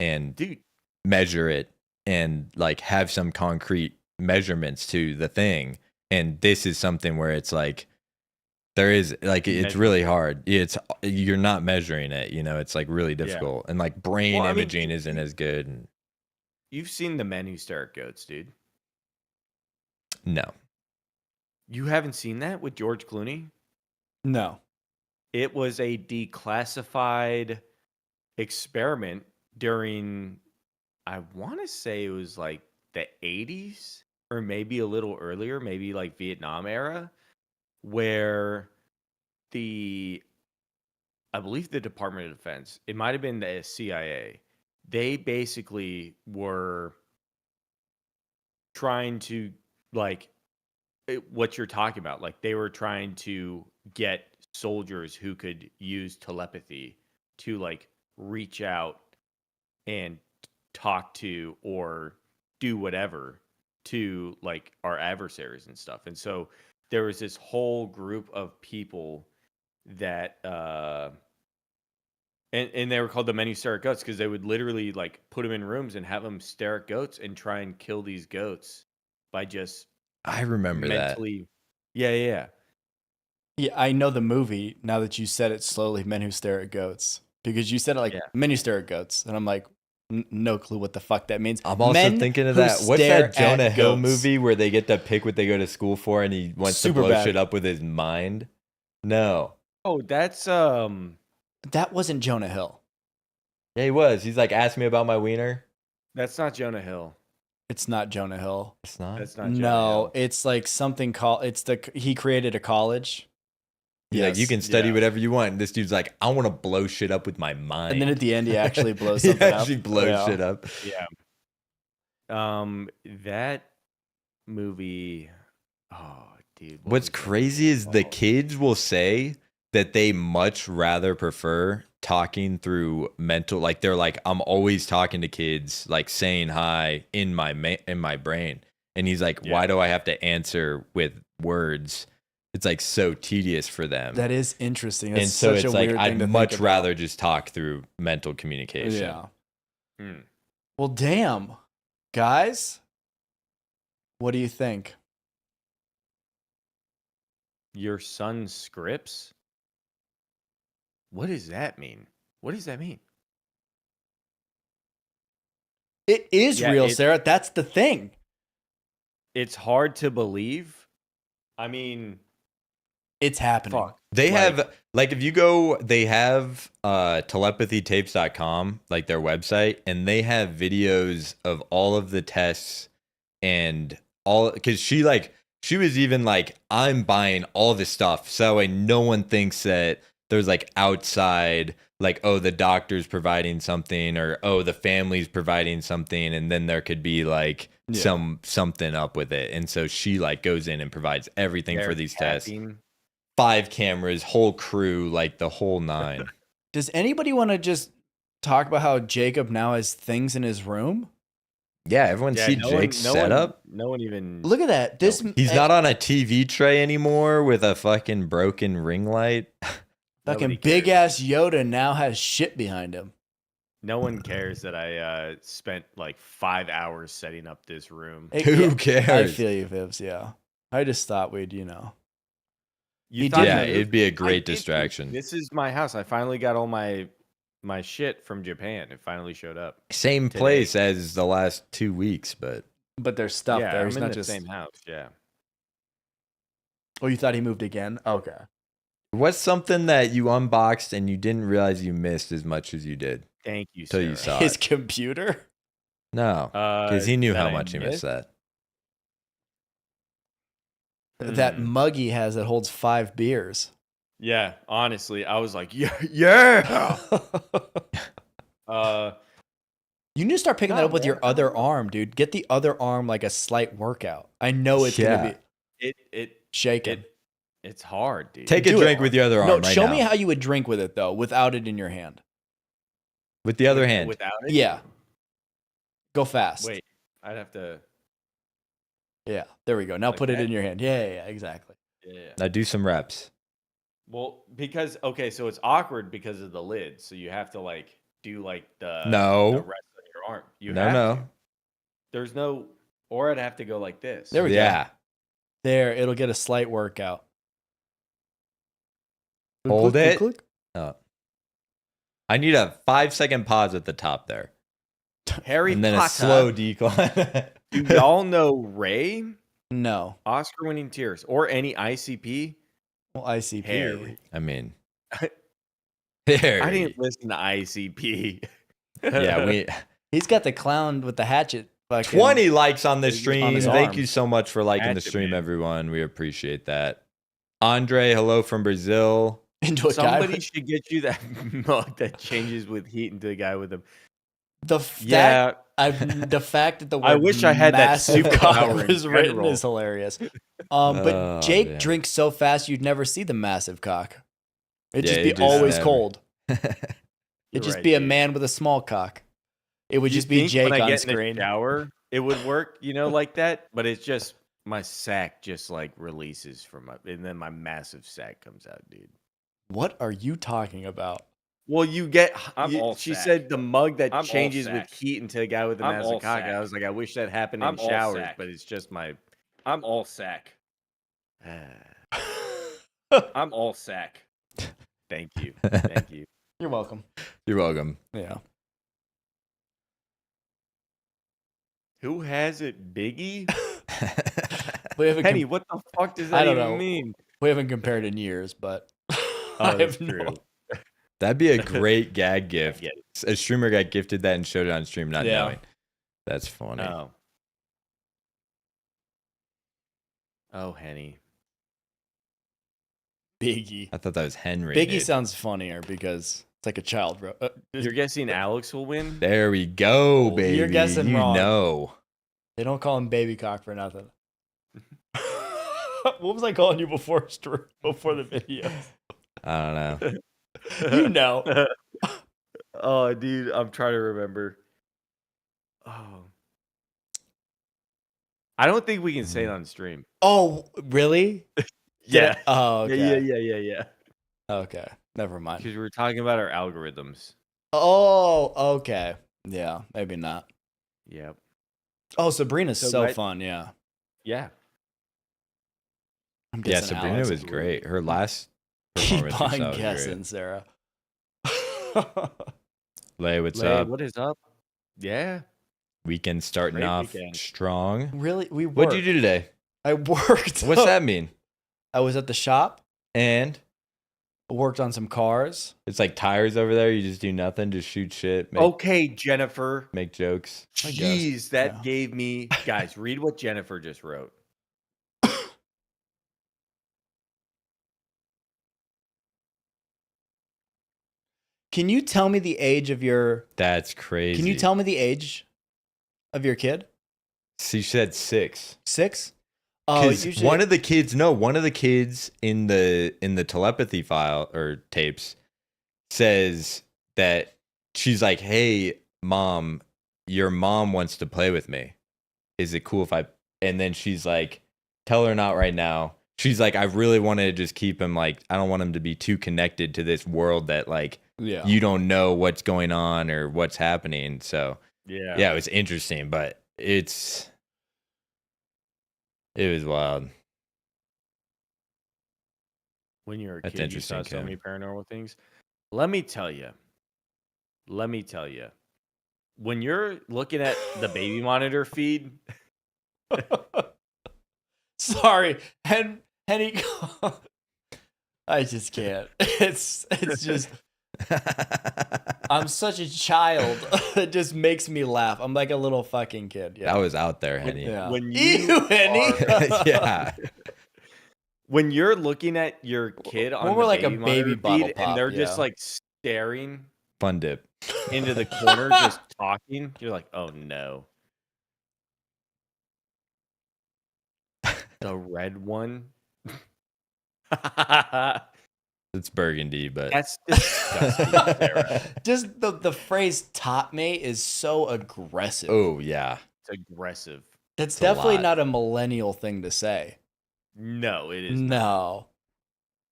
[SPEAKER 3] and
[SPEAKER 1] Dude,
[SPEAKER 3] measure it and like have some concrete measurements to the thing. And this is something where it's like there is like it's really hard. You're not measuring it, it's like really difficult. And like brain imaging isn't as good. And
[SPEAKER 1] you've seen The Men Who Stare at Goats, dude.
[SPEAKER 3] no.
[SPEAKER 1] You haven't seen that with George Clooney?
[SPEAKER 2] No.
[SPEAKER 1] It was a declassified experiment during, I want to say it was like the 80s or maybe a little earlier, maybe like Vietnam era, where I believe the Department of Defense, it might have been the CIA, they basically were trying to like what you're talking about. Like they were trying to get soldiers who could use telepathy to like reach out and talk to or do whatever to like our adversaries and stuff. And so there was this whole group of people that and they were called the Men Who Stare at Goats because they would literally like put them in rooms and have them stare at goats and try and kill these goats by just
[SPEAKER 3] I remember
[SPEAKER 1] mentally. Yeah.
[SPEAKER 2] Yeah, I know the movie now that you said it slowly, Men Who Stare at Goats. Because you said it like Men Who Stare at Goats. And I'm like, no clue what the fuck that means.
[SPEAKER 3] I'm also thinking of that. What's that Jonah Hill movie where they get to pick what they go to school for and he wants to blow shit up with his mind? No.
[SPEAKER 1] Oh, that's
[SPEAKER 2] that wasn't Jonah Hill.
[SPEAKER 3] Yeah, he was. He's like, ask me about my wiener.
[SPEAKER 1] That's not Jonah Hill.
[SPEAKER 2] It's not Jonah Hill.
[SPEAKER 3] It's not.
[SPEAKER 1] That's not Jonah
[SPEAKER 2] No,
[SPEAKER 1] Hill.
[SPEAKER 2] it's like something called. He created a college.
[SPEAKER 3] He's like, you can study whatever you want. And this dude's like, I want to blow shit up with my mind.
[SPEAKER 2] And then at the end, he actually blows something up.
[SPEAKER 3] He actually blows shit up.
[SPEAKER 1] Yeah. That movie. Oh, dude.
[SPEAKER 3] What's crazy is the kids will say that they much rather prefer talking through mental, like they're like, I'm always talking to kids, like saying hi in my brain. And he's like, why do I have to answer with words? It's like so tedious for them.
[SPEAKER 2] That is interesting. That's
[SPEAKER 3] and so
[SPEAKER 2] such
[SPEAKER 3] it's
[SPEAKER 2] a
[SPEAKER 3] like,
[SPEAKER 2] weird thing
[SPEAKER 3] I'd
[SPEAKER 2] to
[SPEAKER 3] much
[SPEAKER 2] think
[SPEAKER 3] rather just talk through mental communication.
[SPEAKER 2] Yeah. Well, damn, guys, what do you think?
[SPEAKER 1] Your son's scripts? What does that mean? What does that mean?
[SPEAKER 2] It is real, Sarah. That's the thing.
[SPEAKER 1] It's hard to believe. I mean,
[SPEAKER 2] it's happening.
[SPEAKER 1] Fuck.
[SPEAKER 3] They have, like, if you go, they have telepathytapes.com, like their website, and they have videos of all of the tests and all, because she was even like, I'm buying all this stuff so no one thinks that there's like outside, like, oh, the doctor's providing something, or oh, the family's providing something, and then there could be like something up with it. And so she like goes in and provides everything for these tests. 5 cameras, whole crew, like the whole 9.
[SPEAKER 2] Does anybody want to just talk about how Jacob now has things in his room?
[SPEAKER 3] Yeah, everyone see Jake's setup.
[SPEAKER 1] No one even
[SPEAKER 2] look at that.
[SPEAKER 3] He's not on a TV tray anymore with a fucking broken ring light.
[SPEAKER 2] Fucking big ass Yoda now has shit behind him.
[SPEAKER 1] No one cares that I spent like 5 hours setting up this room.
[SPEAKER 3] Who
[SPEAKER 2] I
[SPEAKER 3] cares?
[SPEAKER 2] feel you, Vibs. Yeah, I just thought we'd,
[SPEAKER 1] You
[SPEAKER 2] He
[SPEAKER 1] thought
[SPEAKER 2] did
[SPEAKER 3] Yeah,
[SPEAKER 1] you
[SPEAKER 2] move.
[SPEAKER 1] moved?
[SPEAKER 3] it'd be a
[SPEAKER 1] I
[SPEAKER 3] great
[SPEAKER 1] did move.
[SPEAKER 3] distraction.
[SPEAKER 1] This is my house. I finally got all my shit from Japan. It finally showed up
[SPEAKER 3] Same
[SPEAKER 1] today.
[SPEAKER 3] place as the last 2 weeks, but
[SPEAKER 2] But there's stuff
[SPEAKER 1] Yeah,
[SPEAKER 2] there.
[SPEAKER 1] I'm
[SPEAKER 2] He's
[SPEAKER 1] in
[SPEAKER 2] not
[SPEAKER 1] the
[SPEAKER 2] just.
[SPEAKER 1] same house. Yeah.
[SPEAKER 2] Oh, you thought he moved again? Okay.
[SPEAKER 3] what's something that you unboxed and you didn't realize you missed as much as you did
[SPEAKER 1] Thank you,
[SPEAKER 3] till
[SPEAKER 1] Sarah.
[SPEAKER 3] you saw
[SPEAKER 2] His
[SPEAKER 3] it?
[SPEAKER 2] computer.
[SPEAKER 3] No, because he knew
[SPEAKER 1] that
[SPEAKER 3] how
[SPEAKER 1] I
[SPEAKER 3] much he missed
[SPEAKER 1] missed?
[SPEAKER 3] that.
[SPEAKER 2] That mug he has that holds 5 beers.
[SPEAKER 1] Yeah, honestly, I was like, yeah.
[SPEAKER 2] You need to start picking that
[SPEAKER 1] Nah,
[SPEAKER 2] up with your
[SPEAKER 1] man, I
[SPEAKER 2] other
[SPEAKER 1] don't know.
[SPEAKER 2] arm, dude. Get the other arm like a slight workout. I know it's
[SPEAKER 3] Yeah.
[SPEAKER 2] gonna be shaking.
[SPEAKER 1] It's hard, dude.
[SPEAKER 3] Take a
[SPEAKER 2] Do it.
[SPEAKER 3] drink with your other
[SPEAKER 2] No,
[SPEAKER 3] arm right
[SPEAKER 2] show
[SPEAKER 3] now.
[SPEAKER 2] me how you would drink with it though, without it in your hand.
[SPEAKER 3] With the other hand.
[SPEAKER 1] Without it.
[SPEAKER 2] Yeah. Go fast.
[SPEAKER 1] Wait, I'd have to.
[SPEAKER 2] Yeah. There we go. Now
[SPEAKER 1] Like
[SPEAKER 2] put it
[SPEAKER 1] that?
[SPEAKER 2] in your hand. Yeah, exactly.
[SPEAKER 1] Yeah.
[SPEAKER 3] Now do some reps.
[SPEAKER 1] Well, because so it's awkward because of the lid, so you have to like do like the
[SPEAKER 3] No.
[SPEAKER 1] the rest of your arm. You
[SPEAKER 3] No,
[SPEAKER 1] have
[SPEAKER 3] no.
[SPEAKER 1] to. There's no, or I'd have to go like this.
[SPEAKER 2] There we go.
[SPEAKER 3] Yeah.
[SPEAKER 2] There, it'll get a slight workout.
[SPEAKER 3] Hold
[SPEAKER 2] Click,
[SPEAKER 3] it.
[SPEAKER 2] click, click.
[SPEAKER 3] Oh. I need a 5-second pause at the top there.
[SPEAKER 1] Harry
[SPEAKER 3] And then
[SPEAKER 1] Potter.
[SPEAKER 3] a slow decline.
[SPEAKER 1] Do y'all know Ray?
[SPEAKER 2] No.
[SPEAKER 1] Oscar-winning tears or any ICP?
[SPEAKER 2] Well, ICP.
[SPEAKER 1] Harry.
[SPEAKER 3] I mean.
[SPEAKER 1] I
[SPEAKER 3] There.
[SPEAKER 1] didn't listen to ICP.
[SPEAKER 3] Yeah,
[SPEAKER 2] He's got the clown with the hatchet. Fucking
[SPEAKER 3] 20 likes on the
[SPEAKER 2] on
[SPEAKER 3] stream.
[SPEAKER 2] his
[SPEAKER 3] Thank
[SPEAKER 2] arm.
[SPEAKER 3] you so much for liking the
[SPEAKER 1] Hatchet
[SPEAKER 3] stream,
[SPEAKER 1] man.
[SPEAKER 3] everyone. We appreciate that. Andre, hello from Brazil.
[SPEAKER 2] into a guy.
[SPEAKER 1] Somebody should get you that mug that changes with heat into the guy with them.
[SPEAKER 2] The
[SPEAKER 1] Yeah,
[SPEAKER 2] fact that the word
[SPEAKER 1] I wish I had that
[SPEAKER 2] massive
[SPEAKER 1] superpower
[SPEAKER 2] cock
[SPEAKER 1] in
[SPEAKER 2] was written
[SPEAKER 1] general.
[SPEAKER 2] is hilarious. But
[SPEAKER 3] Oh,
[SPEAKER 2] Jake
[SPEAKER 3] man.
[SPEAKER 2] drinks so fast you'd never see the massive cock. It'd
[SPEAKER 3] Yeah,
[SPEAKER 2] just be
[SPEAKER 3] you just
[SPEAKER 2] always
[SPEAKER 3] never.
[SPEAKER 2] cold.
[SPEAKER 1] You're
[SPEAKER 2] It'd just
[SPEAKER 1] right,
[SPEAKER 2] be a
[SPEAKER 1] dude.
[SPEAKER 2] man with a small cock. It would
[SPEAKER 1] You
[SPEAKER 2] just be
[SPEAKER 1] think
[SPEAKER 2] Jake
[SPEAKER 1] when I
[SPEAKER 2] on
[SPEAKER 1] get in the
[SPEAKER 2] screen.
[SPEAKER 1] shower, it would work, like that. But it's just my sack just like releases from and then my massive sack comes out, dude.
[SPEAKER 2] What are you talking about?
[SPEAKER 1] Well, you get.
[SPEAKER 4] I'm all
[SPEAKER 1] she
[SPEAKER 4] sack.
[SPEAKER 1] said the mug that
[SPEAKER 4] I'm all
[SPEAKER 1] changes with
[SPEAKER 4] sack.
[SPEAKER 1] heat into a guy with a
[SPEAKER 4] I'm
[SPEAKER 1] massive
[SPEAKER 4] all
[SPEAKER 1] cock.
[SPEAKER 4] sack.
[SPEAKER 1] I was like, I wish that happened
[SPEAKER 4] I'm
[SPEAKER 1] in
[SPEAKER 4] all
[SPEAKER 1] showers,
[SPEAKER 4] sack.
[SPEAKER 1] but it's just my.
[SPEAKER 4] I'm all sack. I'm all sack.
[SPEAKER 1] Thank you, thank you.
[SPEAKER 2] You're welcome.
[SPEAKER 3] You're welcome.
[SPEAKER 2] Yeah.
[SPEAKER 1] Who has it, Biggie?
[SPEAKER 2] We haven't
[SPEAKER 1] Penny, what the fuck does that
[SPEAKER 2] I don't
[SPEAKER 1] even
[SPEAKER 2] know.
[SPEAKER 1] mean?
[SPEAKER 2] we haven't compared in years, but
[SPEAKER 1] Oh,
[SPEAKER 2] I
[SPEAKER 1] that's
[SPEAKER 2] have no-
[SPEAKER 1] true.
[SPEAKER 3] That'd be a great gag
[SPEAKER 1] I
[SPEAKER 3] gift.
[SPEAKER 1] get it.
[SPEAKER 3] A streamer got gifted that and showed it on stream, not
[SPEAKER 2] Yeah.
[SPEAKER 3] knowing. That's funny.
[SPEAKER 1] Oh. Oh, Henny.
[SPEAKER 2] Biggie.
[SPEAKER 3] I thought that was Henry.
[SPEAKER 2] Biggie
[SPEAKER 3] dude.
[SPEAKER 2] sounds funnier because it's like a child.
[SPEAKER 1] You're guessing Alex will win?
[SPEAKER 3] There we go,
[SPEAKER 2] Oh,
[SPEAKER 3] baby.
[SPEAKER 2] you're guessing
[SPEAKER 3] you
[SPEAKER 2] wrong.
[SPEAKER 3] know.
[SPEAKER 2] They don't call him baby cock for nothing. What was I calling you before the video?
[SPEAKER 3] I don't know.
[SPEAKER 2] You know.
[SPEAKER 1] Oh, dude, I'm trying to remember. Oh. I don't think we can say it on stream.
[SPEAKER 2] Oh, really?
[SPEAKER 1] Yeah.
[SPEAKER 2] Oh, okay.
[SPEAKER 1] Yeah.
[SPEAKER 2] Okay. Never mind.
[SPEAKER 1] Because we were talking about our algorithms.
[SPEAKER 2] Oh, okay. Yeah, maybe not.
[SPEAKER 1] Yep.
[SPEAKER 2] Oh, Sabrina's
[SPEAKER 1] So
[SPEAKER 2] so
[SPEAKER 1] what-
[SPEAKER 2] fun. Yeah.
[SPEAKER 1] Yeah.
[SPEAKER 2] I'm
[SPEAKER 3] Yeah,
[SPEAKER 2] guessing
[SPEAKER 3] Sabrina
[SPEAKER 2] Alex.
[SPEAKER 3] was great. Her last
[SPEAKER 2] Keep
[SPEAKER 3] performance I saw
[SPEAKER 2] on
[SPEAKER 3] was
[SPEAKER 2] guessing,
[SPEAKER 3] great.
[SPEAKER 2] Sarah.
[SPEAKER 3] Lay, what's
[SPEAKER 1] Lay,
[SPEAKER 3] up?
[SPEAKER 1] what is up? Yeah.
[SPEAKER 3] Weekend starting
[SPEAKER 1] Great
[SPEAKER 3] off
[SPEAKER 1] weekend.
[SPEAKER 3] strong.
[SPEAKER 2] Really? We worked.
[SPEAKER 3] What'd you do today?
[SPEAKER 2] I worked.
[SPEAKER 3] What's that mean?
[SPEAKER 2] I was at the shop.
[SPEAKER 3] And
[SPEAKER 2] Worked on some cars.
[SPEAKER 3] it's like tires over there. You just do nothing, just shoot shit, make,
[SPEAKER 1] Okay, Jennifer.
[SPEAKER 3] make jokes.
[SPEAKER 2] I guess.
[SPEAKER 1] Jeez, that
[SPEAKER 2] Yeah.
[SPEAKER 1] gave me. Guys, read what Jennifer just wrote.
[SPEAKER 2] Can you tell me the age of your?
[SPEAKER 3] That's crazy.
[SPEAKER 2] Can you tell me the age of your kid?
[SPEAKER 3] She said 6.
[SPEAKER 2] 6. Oh,
[SPEAKER 3] Because
[SPEAKER 2] usually
[SPEAKER 3] one of the kids in the telepathy file or tapes says that she's like, "Hey, mom, your mom wants to play with me. Is it cool if I?" And then she's like, "Tell her not right now." She's like, "I really want to just keep him like I don't want him to be too connected to this world that like
[SPEAKER 2] Yeah.
[SPEAKER 3] you don't know what's going on or what's happening. So
[SPEAKER 1] Yeah.
[SPEAKER 3] it was interesting, but it was wild.
[SPEAKER 1] When you're a
[SPEAKER 3] That's
[SPEAKER 1] kid, you saw
[SPEAKER 3] interesting,
[SPEAKER 1] so many
[SPEAKER 3] Kim.
[SPEAKER 1] paranormal things. Let me tell you. When you're looking at the baby monitor feed,
[SPEAKER 2] Sorry, Henny. I just can't. It's just. I'm such a child. It just makes me laugh. I'm like a little fucking kid. Yeah.
[SPEAKER 3] That was out there, Henny.
[SPEAKER 2] Yeah.
[SPEAKER 1] when
[SPEAKER 2] Ew,
[SPEAKER 1] you
[SPEAKER 2] Henny.
[SPEAKER 3] Yeah.
[SPEAKER 1] when you're looking at your kid
[SPEAKER 2] When
[SPEAKER 1] on
[SPEAKER 2] we're
[SPEAKER 1] the
[SPEAKER 2] like a
[SPEAKER 1] baby
[SPEAKER 2] baby
[SPEAKER 1] monitor
[SPEAKER 2] bottle
[SPEAKER 1] feed
[SPEAKER 2] pop,
[SPEAKER 1] and they're
[SPEAKER 2] yeah.
[SPEAKER 1] just like staring
[SPEAKER 3] Fun dip.
[SPEAKER 1] into the corner, just talking, you're like, oh no. The red one.
[SPEAKER 3] It's burgundy, but
[SPEAKER 1] That's disgusting, Sarah.
[SPEAKER 2] Just the phrase "top me" is so aggressive.
[SPEAKER 3] oh yeah.
[SPEAKER 1] It's aggressive.
[SPEAKER 2] That's
[SPEAKER 3] a
[SPEAKER 2] definitely
[SPEAKER 3] lot.
[SPEAKER 2] not a millennial thing to say.
[SPEAKER 1] No, it is not.
[SPEAKER 2] No.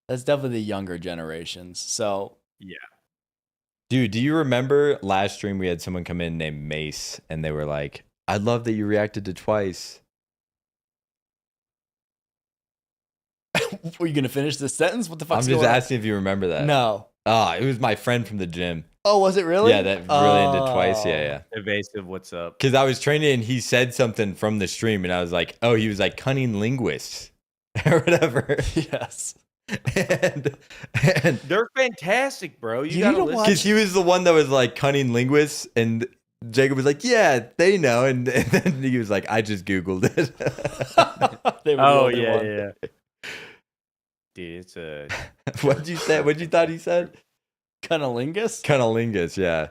[SPEAKER 2] That's definitely the younger generations. So
[SPEAKER 1] Yeah.
[SPEAKER 3] Dude, do you remember last stream we had someone come in named Mace and they were like, I love that you reacted to Twice.
[SPEAKER 2] were you gonna finish this sentence? What the
[SPEAKER 3] I'm
[SPEAKER 2] fuck's
[SPEAKER 3] just
[SPEAKER 2] going on?
[SPEAKER 3] asking if you remember that.
[SPEAKER 2] No.
[SPEAKER 3] It was my friend from the gym.
[SPEAKER 2] Oh, was it really?
[SPEAKER 3] Yeah, that really into Twice.
[SPEAKER 2] Oh.
[SPEAKER 3] Yeah.
[SPEAKER 1] Evasive, what's up?
[SPEAKER 3] Because I was training and he said something from the stream and I was like, oh, he was like cunning linguist or whatever.
[SPEAKER 2] Yes.
[SPEAKER 3] and
[SPEAKER 1] They're fantastic, bro. You
[SPEAKER 2] You
[SPEAKER 1] gotta
[SPEAKER 2] need to
[SPEAKER 1] listen.
[SPEAKER 2] watch-
[SPEAKER 3] because he was the one that was like cunning linguist and Jacob was like, yeah, they know. And then he was like, I just Googled it.
[SPEAKER 2] They were the
[SPEAKER 1] Oh
[SPEAKER 2] only one.
[SPEAKER 1] yeah. Dude, it's a
[SPEAKER 3] What'd you say? What'd you thought he said?
[SPEAKER 2] Cunnilingus?
[SPEAKER 3] Cunnilingus, yeah.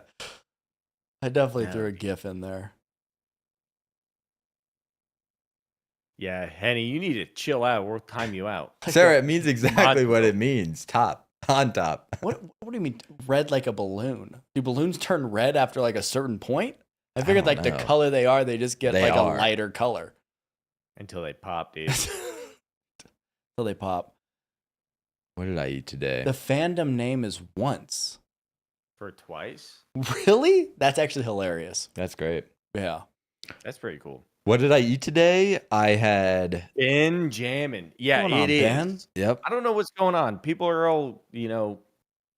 [SPEAKER 2] I definitely
[SPEAKER 1] Yeah.
[SPEAKER 2] threw a GIF in there.
[SPEAKER 1] yeah, Henny. You need to chill out. We'll time you out.
[SPEAKER 3] Sarah, it means exactly what
[SPEAKER 1] Module.
[SPEAKER 3] it means. Top. On top.
[SPEAKER 2] What do you mean red like a balloon? Do balloons turn red after like a certain point? I figured
[SPEAKER 3] don't
[SPEAKER 2] like the
[SPEAKER 3] know.
[SPEAKER 2] color they are, they just get
[SPEAKER 3] They
[SPEAKER 2] like
[SPEAKER 3] are.
[SPEAKER 2] a lighter color
[SPEAKER 1] Until they pop, dude.
[SPEAKER 2] until they pop.
[SPEAKER 3] What did I eat today?
[SPEAKER 2] The fandom name is Once.
[SPEAKER 1] For Twice?
[SPEAKER 2] Really? That's actually hilarious.
[SPEAKER 3] That's great.
[SPEAKER 2] Yeah.
[SPEAKER 1] That's pretty cool.
[SPEAKER 3] What did I eat today? I had.
[SPEAKER 1] Ben jamming. Yeah,
[SPEAKER 2] What's going on,
[SPEAKER 1] it is.
[SPEAKER 2] Ben?
[SPEAKER 3] Yep.
[SPEAKER 1] I don't know what's going on. People are all,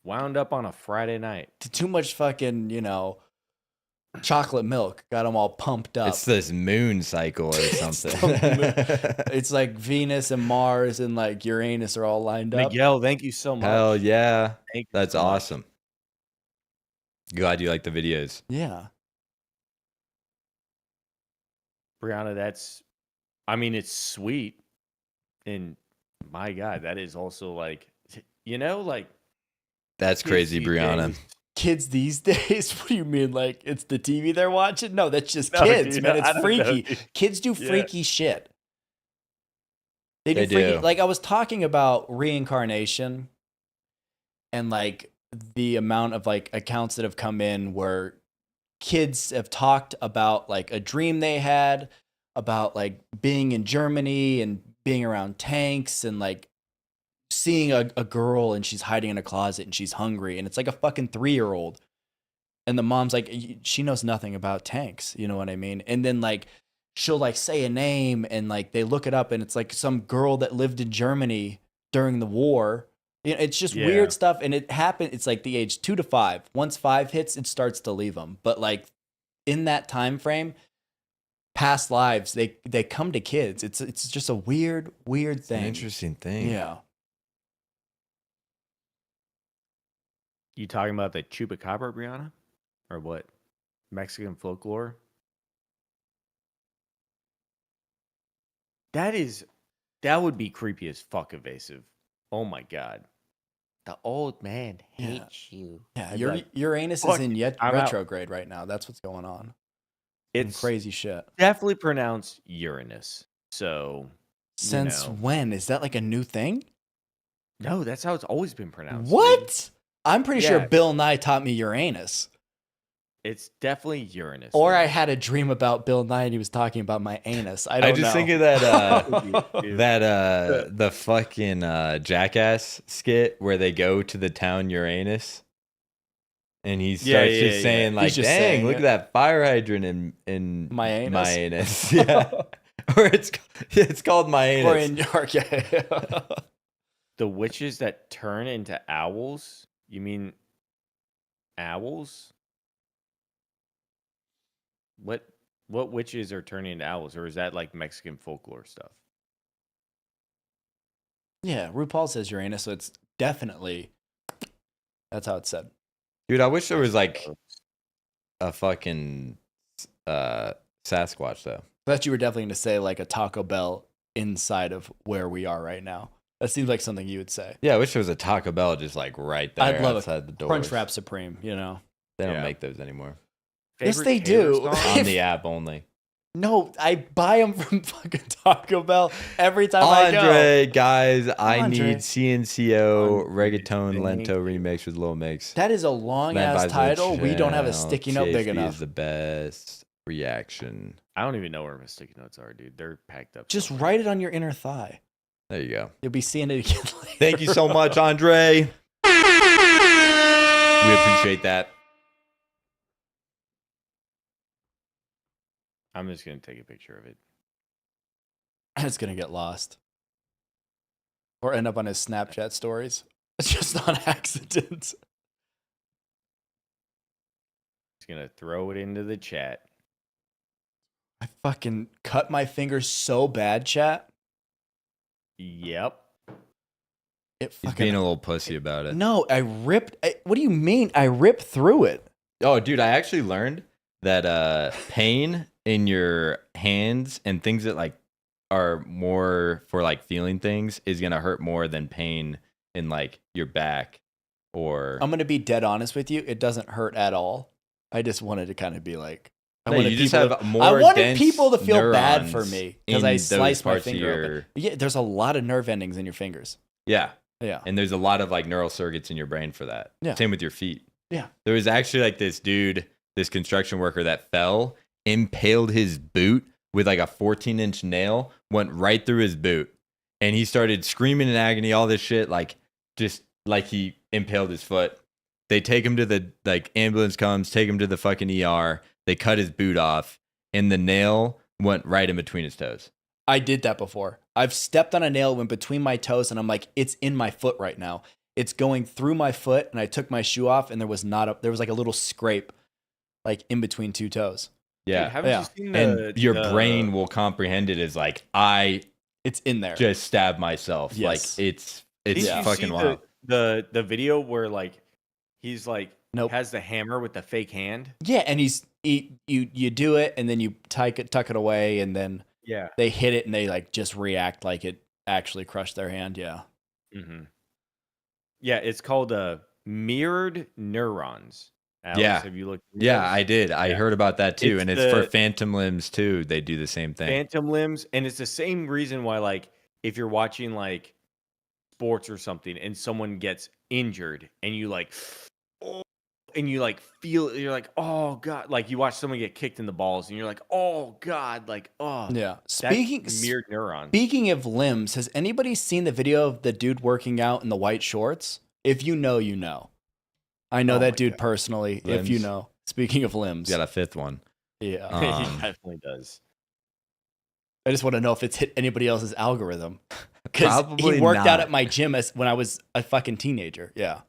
[SPEAKER 1] wound up on a Friday night.
[SPEAKER 2] Too much fucking, chocolate milk. Got them all pumped up.
[SPEAKER 3] It's this moon cycle or
[SPEAKER 2] It's
[SPEAKER 3] something.
[SPEAKER 2] It's like Venus and Mars and like Uranus are all lined up.
[SPEAKER 1] Miguel, thank you so much.
[SPEAKER 3] Hell yeah.
[SPEAKER 1] Thank you
[SPEAKER 3] That's
[SPEAKER 1] so much.
[SPEAKER 3] awesome. Glad you like the videos.
[SPEAKER 2] Yeah.
[SPEAKER 1] Brianna, it's sweet. And my God, that is also like,
[SPEAKER 3] That's
[SPEAKER 1] kids
[SPEAKER 3] crazy,
[SPEAKER 1] these
[SPEAKER 3] Brianna.
[SPEAKER 1] days-
[SPEAKER 2] Kids these days, what do you mean? Like it's the TV they're watching? No, that's just
[SPEAKER 1] No,
[SPEAKER 2] kids,
[SPEAKER 1] dude,
[SPEAKER 2] man.
[SPEAKER 1] I
[SPEAKER 2] It's
[SPEAKER 1] don't know,
[SPEAKER 2] freaky.
[SPEAKER 1] dude.
[SPEAKER 2] Kids do
[SPEAKER 1] Yeah.
[SPEAKER 2] freaky shit. They
[SPEAKER 3] They
[SPEAKER 2] freaky.
[SPEAKER 3] do.
[SPEAKER 2] Like I was talking about reincarnation and like the amount of like accounts that have come in where kids have talked about like a dream they had about like being in Germany and being around tanks and like seeing a girl and she's hiding in a closet and she's hungry and it's like a fucking 3-year-old and the mom's like she knows nothing about tanks, you know what I mean? And then like she'll like say a name and like they look it up and it's like some girl that lived in Germany during the war. It's just
[SPEAKER 1] Yeah.
[SPEAKER 2] weird stuff and it happened. It's like the age 2 to 5. Once 5 hits, it starts to leave them. But like in that time frame, past lives they come to kids. It's just a weird
[SPEAKER 3] It's an
[SPEAKER 2] thing.
[SPEAKER 3] interesting thing.
[SPEAKER 2] Yeah.
[SPEAKER 1] You talking about the chupacabra, Brianna? Or what? Mexican folklore? That would be creepy as fuck evasive. Oh my God. The old man
[SPEAKER 2] Yeah.
[SPEAKER 1] hates you.
[SPEAKER 2] Yeah,
[SPEAKER 1] I'd be
[SPEAKER 2] your
[SPEAKER 1] like,
[SPEAKER 2] Uranus is
[SPEAKER 1] "Fuck
[SPEAKER 2] in
[SPEAKER 1] it, I'm out."
[SPEAKER 2] retrograde right now. That's what's going on. Some
[SPEAKER 1] It's
[SPEAKER 2] crazy shit.
[SPEAKER 1] definitely pronounced Uranus. So,
[SPEAKER 2] Since
[SPEAKER 1] know.
[SPEAKER 2] when? Is that like a new thing?
[SPEAKER 1] no, that's how it's always been pronounced. dude.
[SPEAKER 2] What? I'm pretty sure
[SPEAKER 1] Yeah.
[SPEAKER 2] Bill Nye taught me Uranus.
[SPEAKER 1] It's definitely Uranus.
[SPEAKER 2] Or
[SPEAKER 1] dude.
[SPEAKER 2] I had a dream about Bill Nye and he was talking about my anus. I
[SPEAKER 3] I
[SPEAKER 2] don't
[SPEAKER 3] just
[SPEAKER 2] know.
[SPEAKER 3] think of that
[SPEAKER 1] Dude.
[SPEAKER 3] the fucking Jackass skit where they go to the town Uranus. and he
[SPEAKER 1] Yeah,
[SPEAKER 3] starts
[SPEAKER 1] yeah,
[SPEAKER 3] just
[SPEAKER 1] yeah.
[SPEAKER 3] saying like,
[SPEAKER 2] He's just
[SPEAKER 3] "Dang,
[SPEAKER 2] saying
[SPEAKER 3] look
[SPEAKER 2] it.
[SPEAKER 3] at that fire hydrant in
[SPEAKER 2] My anus?
[SPEAKER 3] my anus." Yeah, or it's called my
[SPEAKER 2] Or
[SPEAKER 3] anus.
[SPEAKER 2] in okay.
[SPEAKER 1] The witches that turn into owls? You mean owls? What what witches are turning into owls, or is that like Mexican folklore stuff?
[SPEAKER 2] Yeah, RuPaul says Uranus, so it's definitely that's how it's said.
[SPEAKER 3] Dude, I wish there was like
[SPEAKER 1] So,
[SPEAKER 3] a fucking Sasquatch though.
[SPEAKER 2] I thought you were definitely going to say like a Taco Bell inside of where we are right now. That seems like something you would say.
[SPEAKER 3] Yeah, I wish there was a Taco Bell just like right there
[SPEAKER 2] I'd love
[SPEAKER 3] outside the
[SPEAKER 2] a
[SPEAKER 3] doors.
[SPEAKER 2] Crunchwrap Supreme, you know.
[SPEAKER 3] They don't
[SPEAKER 1] Yeah.
[SPEAKER 3] make those anymore.
[SPEAKER 2] Yes,
[SPEAKER 1] favorite
[SPEAKER 2] they
[SPEAKER 1] Taylor
[SPEAKER 2] do.
[SPEAKER 1] song?
[SPEAKER 3] On the app only.
[SPEAKER 2] No, I buy them from fucking Taco Bell every time I go.
[SPEAKER 3] Andre, guys, I
[SPEAKER 2] Andre.
[SPEAKER 3] need CNCO
[SPEAKER 1] Andre,
[SPEAKER 3] reggaeton
[SPEAKER 1] thank
[SPEAKER 3] lento
[SPEAKER 1] you.
[SPEAKER 3] remix with Lil Mix.
[SPEAKER 2] That is a long
[SPEAKER 3] Man
[SPEAKER 2] ass
[SPEAKER 3] buys the
[SPEAKER 2] title. We don't have a
[SPEAKER 3] channel.
[SPEAKER 2] sticky note big
[SPEAKER 3] THB
[SPEAKER 2] enough.
[SPEAKER 3] is the best reaction.
[SPEAKER 1] I don't even know where my sticky notes are, dude. They're packed up.
[SPEAKER 2] Just
[SPEAKER 1] somewhere.
[SPEAKER 2] write it on your inner thigh.
[SPEAKER 3] There you go.
[SPEAKER 2] You'll be seeing it again later.
[SPEAKER 3] Thank you so much, Andre. We appreciate that.
[SPEAKER 1] I'm just gonna take a picture of it.
[SPEAKER 2] It's gonna get lost. Or end up on his Snapchat stories. It's just on accident.
[SPEAKER 1] Just gonna throw it into the chat.
[SPEAKER 2] I fucking cut my fingers so bad, chat.
[SPEAKER 1] Yep.
[SPEAKER 2] It
[SPEAKER 3] He's
[SPEAKER 2] fucking
[SPEAKER 3] being a little pussy about it.
[SPEAKER 2] No, what do you mean? I ripped through it.
[SPEAKER 3] Oh, dude, I actually learned that pain in your hands and things that like are more for like feeling things is gonna hurt more than pain in like your back or
[SPEAKER 2] I'm gonna be dead honest with you. It doesn't hurt at all. I just wanted to kind of be like, I
[SPEAKER 3] No,
[SPEAKER 2] wanted
[SPEAKER 3] you just
[SPEAKER 2] people
[SPEAKER 3] have
[SPEAKER 2] to-
[SPEAKER 3] more
[SPEAKER 2] I wanted
[SPEAKER 3] dense
[SPEAKER 2] people to feel bad for
[SPEAKER 3] neurons
[SPEAKER 2] me because
[SPEAKER 3] in
[SPEAKER 2] I
[SPEAKER 3] those
[SPEAKER 2] sliced my
[SPEAKER 3] parts of
[SPEAKER 2] finger open.
[SPEAKER 3] your-
[SPEAKER 2] Yeah, there's a lot of nerve endings in your fingers.
[SPEAKER 3] Yeah.
[SPEAKER 2] Yeah.
[SPEAKER 3] And there's a lot of like neural circuits in your brain for that.
[SPEAKER 2] Yeah.
[SPEAKER 3] Same with your feet.
[SPEAKER 2] Yeah.
[SPEAKER 3] There was actually like this dude, this construction worker that fell, impaled his boot with like a 14-inch nail, went right through his boot. And he started screaming in agony, all this shit, like just like he impaled his foot. They take him to the like ambulance comes, take him to the fucking ER. They cut his boot off, and the nail went right in between his toes.
[SPEAKER 2] I did that before. I've stepped on a nail, went between my toes, and I'm like, it's in my foot right now. It's going through my foot, and I took my shoe off, and there was like a little scrape, like in between two toes.
[SPEAKER 3] Yeah.
[SPEAKER 1] Dude, haven't
[SPEAKER 2] Yeah.
[SPEAKER 1] you seen
[SPEAKER 3] And your brain will comprehend it as like, I
[SPEAKER 2] It's in there.
[SPEAKER 3] just stabbed myself.
[SPEAKER 2] Yes.
[SPEAKER 3] Like it's
[SPEAKER 1] Did you
[SPEAKER 3] fucking
[SPEAKER 1] see
[SPEAKER 3] wild.
[SPEAKER 1] the video where like he's like
[SPEAKER 2] Nope.
[SPEAKER 1] has the hammer with the fake hand?
[SPEAKER 2] Yeah, and you do it, and then you tuck it away, and then
[SPEAKER 1] Yeah.
[SPEAKER 2] they hit it, and they like just react like it actually crushed their hand. Yeah.
[SPEAKER 1] Mm-hmm. Yeah, it's called mirrored neurons. Alex,
[SPEAKER 3] Yeah.
[SPEAKER 1] have you looked? into
[SPEAKER 3] Yeah,
[SPEAKER 1] those?
[SPEAKER 3] I did. I
[SPEAKER 1] Yeah.
[SPEAKER 3] heard about that too.
[SPEAKER 1] It's
[SPEAKER 3] And it's for
[SPEAKER 1] the-
[SPEAKER 3] phantom limbs too. They do the same thing.
[SPEAKER 1] Phantom limbs, and it's the same reason why like if you're watching like sports or something and someone gets injured and you like oh, and you like feel you're like oh god, like you watch someone get kicked in the balls and you're like oh god, like oh
[SPEAKER 2] Yeah.
[SPEAKER 1] that's mirrored neurons.
[SPEAKER 2] Speaking of limbs, has anybody seen the video of the dude working out in the white shorts? If you know, you know. I know
[SPEAKER 1] Oh
[SPEAKER 2] that
[SPEAKER 1] my
[SPEAKER 2] dude
[SPEAKER 1] God.
[SPEAKER 2] personally. If you
[SPEAKER 3] Limbs?
[SPEAKER 2] know. Speaking of limbs.
[SPEAKER 3] Got a fifth one.
[SPEAKER 2] Yeah.
[SPEAKER 3] Um,
[SPEAKER 1] He definitely does.
[SPEAKER 2] I just want to know if it's hit anybody else's algorithm. Because he
[SPEAKER 3] Probably
[SPEAKER 2] worked out
[SPEAKER 3] not.
[SPEAKER 2] at my gym when I was a fucking teenager. Yeah.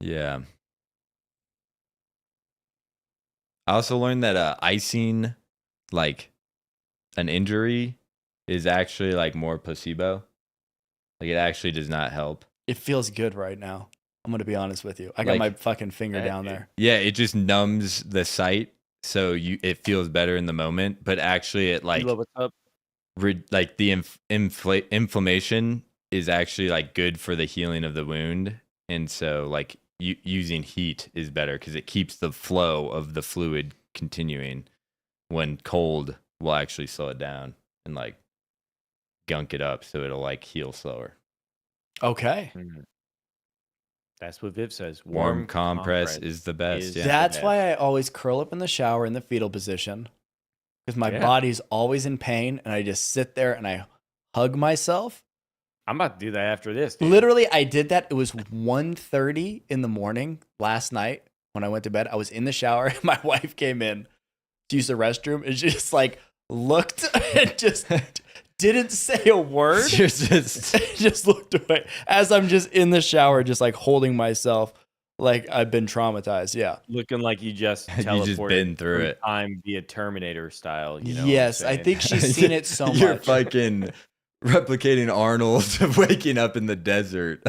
[SPEAKER 3] Yeah. I also learned that icing like an injury is actually like more placebo. Like it actually does not help.
[SPEAKER 2] It feels good right now. I'm going to be honest with you. I got
[SPEAKER 3] Like-
[SPEAKER 2] my fucking finger
[SPEAKER 1] Yeah,
[SPEAKER 2] down
[SPEAKER 1] dude.
[SPEAKER 2] there.
[SPEAKER 3] Yeah, it just numbs the site so it feels better in the moment, but actually it like
[SPEAKER 1] Hilo, what's up?
[SPEAKER 3] like the inflammation is actually like good for the healing of the wound, and so like using heat is better because it keeps the flow of the fluid continuing. When cold will actually slow it down and like gunk it up so it'll like heal slower.
[SPEAKER 2] Okay.
[SPEAKER 1] Mhm. That's what Viv says.
[SPEAKER 3] Warm compress is the best.
[SPEAKER 1] is-
[SPEAKER 3] Yeah.
[SPEAKER 2] That's
[SPEAKER 1] best.
[SPEAKER 2] why I always curl up in the shower in the fetal position. Because my
[SPEAKER 1] Yeah.
[SPEAKER 2] body's always in pain, and I just sit there and I hug myself.
[SPEAKER 1] I'm about to do that after this, dude.
[SPEAKER 2] Literally, I did that. It was 1:30 in the morning last night when I went to bed. I was in the shower and my wife came in to use the restroom and she just like looked and just didn't say a word. Just looked away as I'm just in the shower, just like holding myself like I've been traumatized. Yeah.
[SPEAKER 1] Looking like you just
[SPEAKER 3] You
[SPEAKER 1] teleported
[SPEAKER 3] just been through it.
[SPEAKER 1] time via Terminator style. You know
[SPEAKER 2] Yes,
[SPEAKER 1] what I'm
[SPEAKER 2] I
[SPEAKER 1] saying?
[SPEAKER 2] think she's seen it so
[SPEAKER 3] You're
[SPEAKER 2] much.
[SPEAKER 3] fucking replicating Arnold waking up in the desert,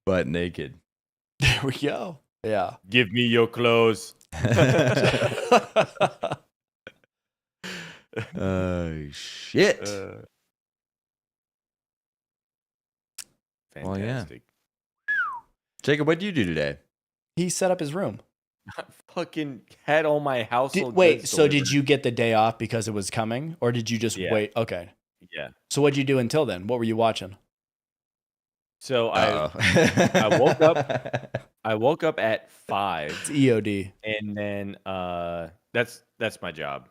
[SPEAKER 3] butt naked.
[SPEAKER 2] There we go. Yeah.
[SPEAKER 1] Give me your clothes.
[SPEAKER 3] Oh shit. Well, yeah.
[SPEAKER 1] Fantastic.
[SPEAKER 3] Jacob, what did you do today?
[SPEAKER 2] He set up his room.
[SPEAKER 1] I fucking had all my household.
[SPEAKER 2] Wait,
[SPEAKER 1] goods
[SPEAKER 2] so did
[SPEAKER 1] delivered.
[SPEAKER 2] you get the day off because it was coming, or did you just
[SPEAKER 1] Yeah.
[SPEAKER 2] wait? Okay.
[SPEAKER 1] Yeah.
[SPEAKER 2] So what'd you do until then? What were you watching?
[SPEAKER 1] So
[SPEAKER 3] Uh-oh.
[SPEAKER 1] I woke up. I woke up at 5,
[SPEAKER 2] It's EOD.
[SPEAKER 1] and then that's my job.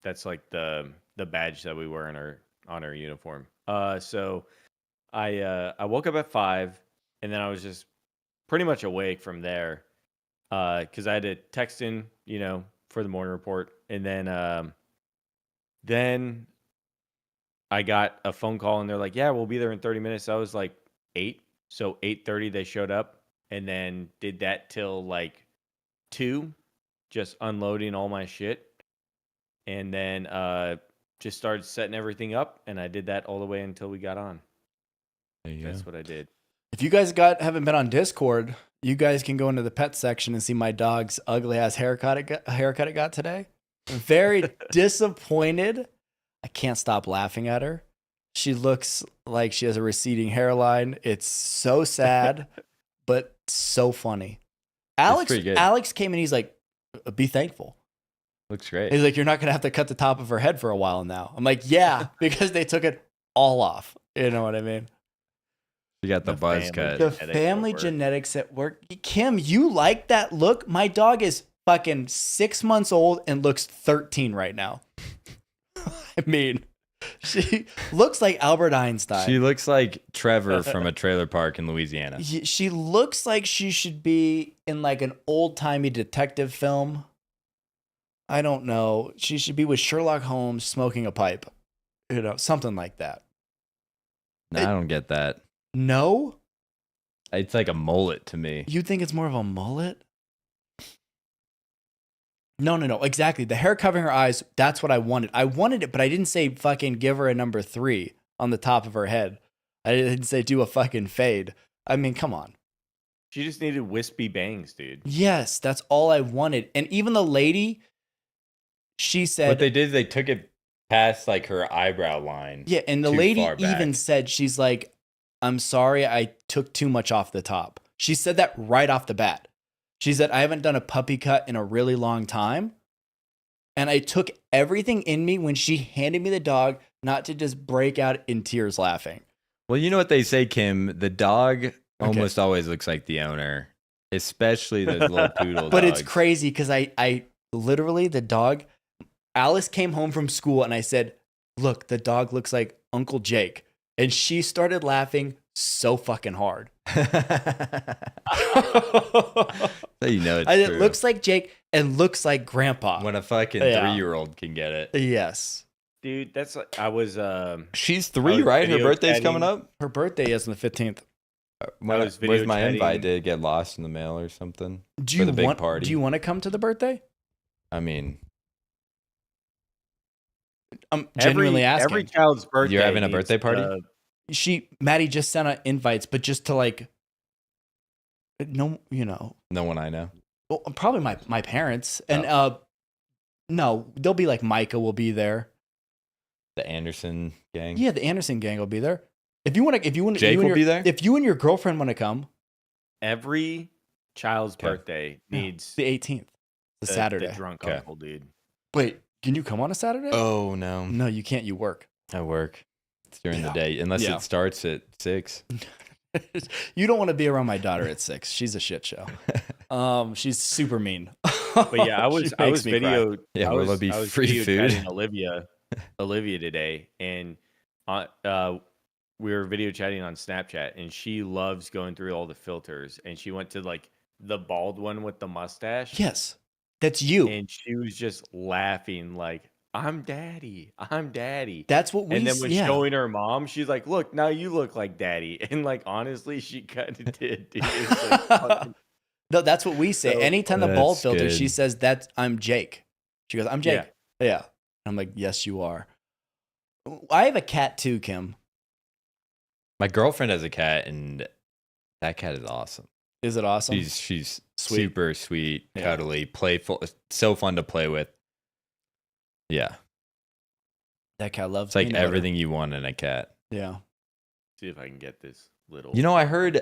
[SPEAKER 1] That's like the badge that we wear on our uniform. So I woke up at 5, and then I was just pretty much awake from there. Because I had to text in, for the morning report, and then I got a phone call, and they're like, "Yeah, we'll be there in 30 minutes." I was like 8, so 8:30 they showed up, and then did that till like 2, just unloading all my shit, and then just started setting everything up, and I did that all the way until we got on.
[SPEAKER 3] There you
[SPEAKER 1] That's
[SPEAKER 3] go.
[SPEAKER 1] what I did.
[SPEAKER 2] If you guys haven't been on Discord, you guys can go into the pet section and see my dog's ugly ass haircut it got today. Very disappointed. I can't stop laughing at her. She looks like she has a receding hairline. It's so sad, but so funny.
[SPEAKER 3] pretty good.
[SPEAKER 2] Alex came in, he's like, be thankful.
[SPEAKER 3] Looks great.
[SPEAKER 2] He's like, you're not gonna have to cut the top of her head for a while now. I'm like, yeah, because they took it all off. You know what I mean?
[SPEAKER 3] You got the
[SPEAKER 1] The
[SPEAKER 3] buzz
[SPEAKER 1] family.
[SPEAKER 3] cut.
[SPEAKER 2] The
[SPEAKER 1] Genetics at
[SPEAKER 2] family
[SPEAKER 1] work.
[SPEAKER 2] genetics at work. Kim, you like that look? My dog is fucking 6 months old and looks 13 right now. I mean, she looks like Albert Einstein.
[SPEAKER 3] She looks like Trevor from a trailer park in Louisiana.
[SPEAKER 2] She looks like she should be in like an old-timey detective film. I don't know. She should be with Sherlock Holmes smoking a pipe. Something like that.
[SPEAKER 3] No, I don't get that.
[SPEAKER 2] No?
[SPEAKER 3] It's like a mullet to me.
[SPEAKER 2] You think it's more of a mullet? No. Exactly. The hair covering her eyes, that's what I wanted. I wanted it, but I didn't say fucking give her a number 3 on the top of her head. I didn't say do a fucking fade. I mean, come on.
[SPEAKER 1] She just needed wispy bangs, dude.
[SPEAKER 2] Yes, that's all I wanted. And even the lady, she said,
[SPEAKER 3] What they did is they took it past like her eyebrow line.
[SPEAKER 2] yeah, and the
[SPEAKER 3] too
[SPEAKER 2] lady
[SPEAKER 3] far back.
[SPEAKER 2] even said, she's like, I'm sorry, I took too much off the top. She said that right off the bat. She said, I haven't done a puppy cut in a really long time. And I took everything in me when she handed me the dog not to just break out in tears laughing.
[SPEAKER 3] Well, you know what they say, Kim? The dog almost always looks like the owner, especially those little poodle
[SPEAKER 2] But
[SPEAKER 3] dogs.
[SPEAKER 2] it's crazy because I literally, the dog, Alice came home from school and I said, look, the dog looks like Uncle Jake. And she started laughing so fucking hard.
[SPEAKER 3] So you know it's
[SPEAKER 2] It
[SPEAKER 3] true.
[SPEAKER 2] looks like Jake and looks like Grandpa.
[SPEAKER 3] when a fucking
[SPEAKER 2] Yeah.
[SPEAKER 3] 3-year-old can get it.
[SPEAKER 2] Yes.
[SPEAKER 1] Dude, that's like, I was
[SPEAKER 3] She's
[SPEAKER 1] I
[SPEAKER 3] 3,
[SPEAKER 1] was
[SPEAKER 3] right? Her
[SPEAKER 1] video
[SPEAKER 3] birthday's
[SPEAKER 1] chatting.
[SPEAKER 3] coming up.
[SPEAKER 2] Her birthday is on the 15th.
[SPEAKER 1] was video
[SPEAKER 3] Where's my
[SPEAKER 1] chatting.
[SPEAKER 3] invite? Did it get lost in the mail or something?
[SPEAKER 2] Do
[SPEAKER 3] For
[SPEAKER 2] you
[SPEAKER 3] the big
[SPEAKER 2] want
[SPEAKER 3] party.
[SPEAKER 2] Do you want to come to the birthday?
[SPEAKER 3] I mean,
[SPEAKER 2] I'm genuinely asking.
[SPEAKER 1] every child's birthday.
[SPEAKER 3] You're having a
[SPEAKER 1] needs
[SPEAKER 3] birthday party?
[SPEAKER 2] Maddie just sent out invites, but just to like, no,
[SPEAKER 3] no one I know.
[SPEAKER 2] well, probably my parents and no, they'll be like Micah will be there.
[SPEAKER 3] The Anderson gang.
[SPEAKER 2] Yeah, the Anderson gang will be there. If you want,
[SPEAKER 3] Jake
[SPEAKER 2] you and
[SPEAKER 3] will
[SPEAKER 2] your,
[SPEAKER 3] be there?
[SPEAKER 2] If you and your girlfriend want to come,
[SPEAKER 1] Every child's
[SPEAKER 3] Okay.
[SPEAKER 1] birthday needs
[SPEAKER 2] the 18th, the Saturday.
[SPEAKER 1] The drunk
[SPEAKER 3] Okay.
[SPEAKER 1] uncle, dude.
[SPEAKER 2] Wait, can you come on a Saturday?
[SPEAKER 3] Oh no,
[SPEAKER 2] No, you can't. You work.
[SPEAKER 3] I work. It's during
[SPEAKER 2] Yeah.
[SPEAKER 3] the day, unless
[SPEAKER 2] Yeah.
[SPEAKER 3] it starts at 6.
[SPEAKER 2] You don't want to be around my daughter at 6. She's a shit show. She's super mean.
[SPEAKER 1] But yeah, I was
[SPEAKER 2] She makes me cry.
[SPEAKER 1] video.
[SPEAKER 3] Yeah, will it be
[SPEAKER 1] I was
[SPEAKER 3] free
[SPEAKER 1] video
[SPEAKER 3] food?
[SPEAKER 1] chatting Olivia today, and we were video chatting on Snapchat, and she loves going through all the filters, and she went to like the bald one with the mustache.
[SPEAKER 2] Yes, that's you.
[SPEAKER 1] And she was just laughing like, I'm daddy. I'm daddy.
[SPEAKER 2] That's what we
[SPEAKER 1] And then when
[SPEAKER 2] yeah.
[SPEAKER 1] showing her mom, she's like, look, now you look like daddy. And like, honestly, she kind of did, dude. It was, like, fucking
[SPEAKER 2] No, that's what we say.
[SPEAKER 1] so
[SPEAKER 2] Anytime
[SPEAKER 1] funny.
[SPEAKER 2] the bald
[SPEAKER 3] That's
[SPEAKER 2] filter, she
[SPEAKER 3] good.
[SPEAKER 2] says that I'm Jake. She goes, I'm Jake.
[SPEAKER 1] Yeah.
[SPEAKER 2] Yeah. I'm like, yes, you are. I have a cat too, Kim.
[SPEAKER 3] My girlfriend has a cat, and that cat is awesome.
[SPEAKER 2] Is it awesome?
[SPEAKER 3] She's
[SPEAKER 2] Sweet.
[SPEAKER 3] super sweet,
[SPEAKER 2] Yeah.
[SPEAKER 3] cuddly, playful, so fun to play with. Yeah,
[SPEAKER 2] That cat loves
[SPEAKER 3] it's like
[SPEAKER 2] peanut butter.
[SPEAKER 3] everything you want in a cat.
[SPEAKER 2] Yeah.
[SPEAKER 1] See if I can get this little.
[SPEAKER 3] You know, I heard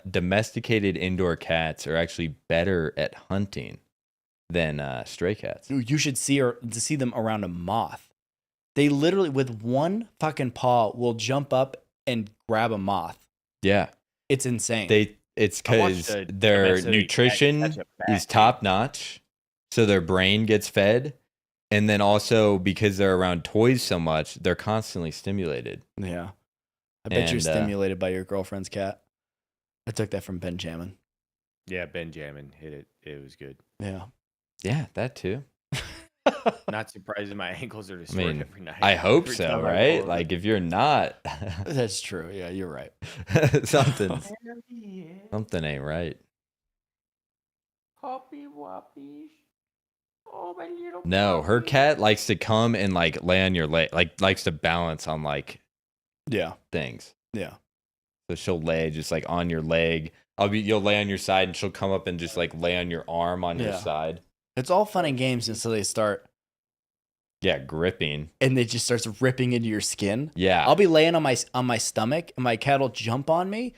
[SPEAKER 3] domesticated indoor cats are actually better at hunting than stray cats.
[SPEAKER 2] You should see them around a moth. They literally, with one fucking paw, will jump up and grab a moth.
[SPEAKER 3] Yeah,
[SPEAKER 2] It's insane.
[SPEAKER 3] it's
[SPEAKER 1] I watched
[SPEAKER 3] because
[SPEAKER 1] a
[SPEAKER 3] their
[SPEAKER 1] domesticated cat
[SPEAKER 3] nutrition
[SPEAKER 1] catch a bat,
[SPEAKER 3] is top notch, so their brain gets fed, and then also because they're around toys so much, they're constantly stimulated.
[SPEAKER 2] Yeah. I bet you're
[SPEAKER 3] And,
[SPEAKER 2] stimulated by your girlfriend's cat. I took that from Benjamin.
[SPEAKER 1] Yeah, Benjamin hit it. It was good.
[SPEAKER 2] Yeah.
[SPEAKER 3] Yeah, that too.
[SPEAKER 1] Not surprising my ankles are
[SPEAKER 3] I
[SPEAKER 1] destroyed
[SPEAKER 3] mean,
[SPEAKER 1] every night.
[SPEAKER 3] I hope
[SPEAKER 1] Every
[SPEAKER 3] so,
[SPEAKER 1] time I
[SPEAKER 3] right?
[SPEAKER 1] pull
[SPEAKER 3] Like if you're not,
[SPEAKER 2] That's true. Yeah, you're right.
[SPEAKER 3] something
[SPEAKER 1] it.
[SPEAKER 3] something ain't right.
[SPEAKER 1] Hoppy whoppies. Oh, my little
[SPEAKER 3] No, her
[SPEAKER 1] puppy.
[SPEAKER 3] cat likes to come and like lay on your leg, like likes to balance on like
[SPEAKER 2] Yeah.
[SPEAKER 3] things.
[SPEAKER 2] Yeah.
[SPEAKER 3] So she'll lay just like on your leg. You'll lay on your side, and she'll come up and just like lay on your arm on your
[SPEAKER 2] Yeah.
[SPEAKER 3] side.
[SPEAKER 2] It's all fun and games until they start
[SPEAKER 3] Yeah, gripping.
[SPEAKER 2] and it just starts ripping into your skin.
[SPEAKER 3] Yeah,
[SPEAKER 2] I'll be laying on my stomach and my cat will jump on me,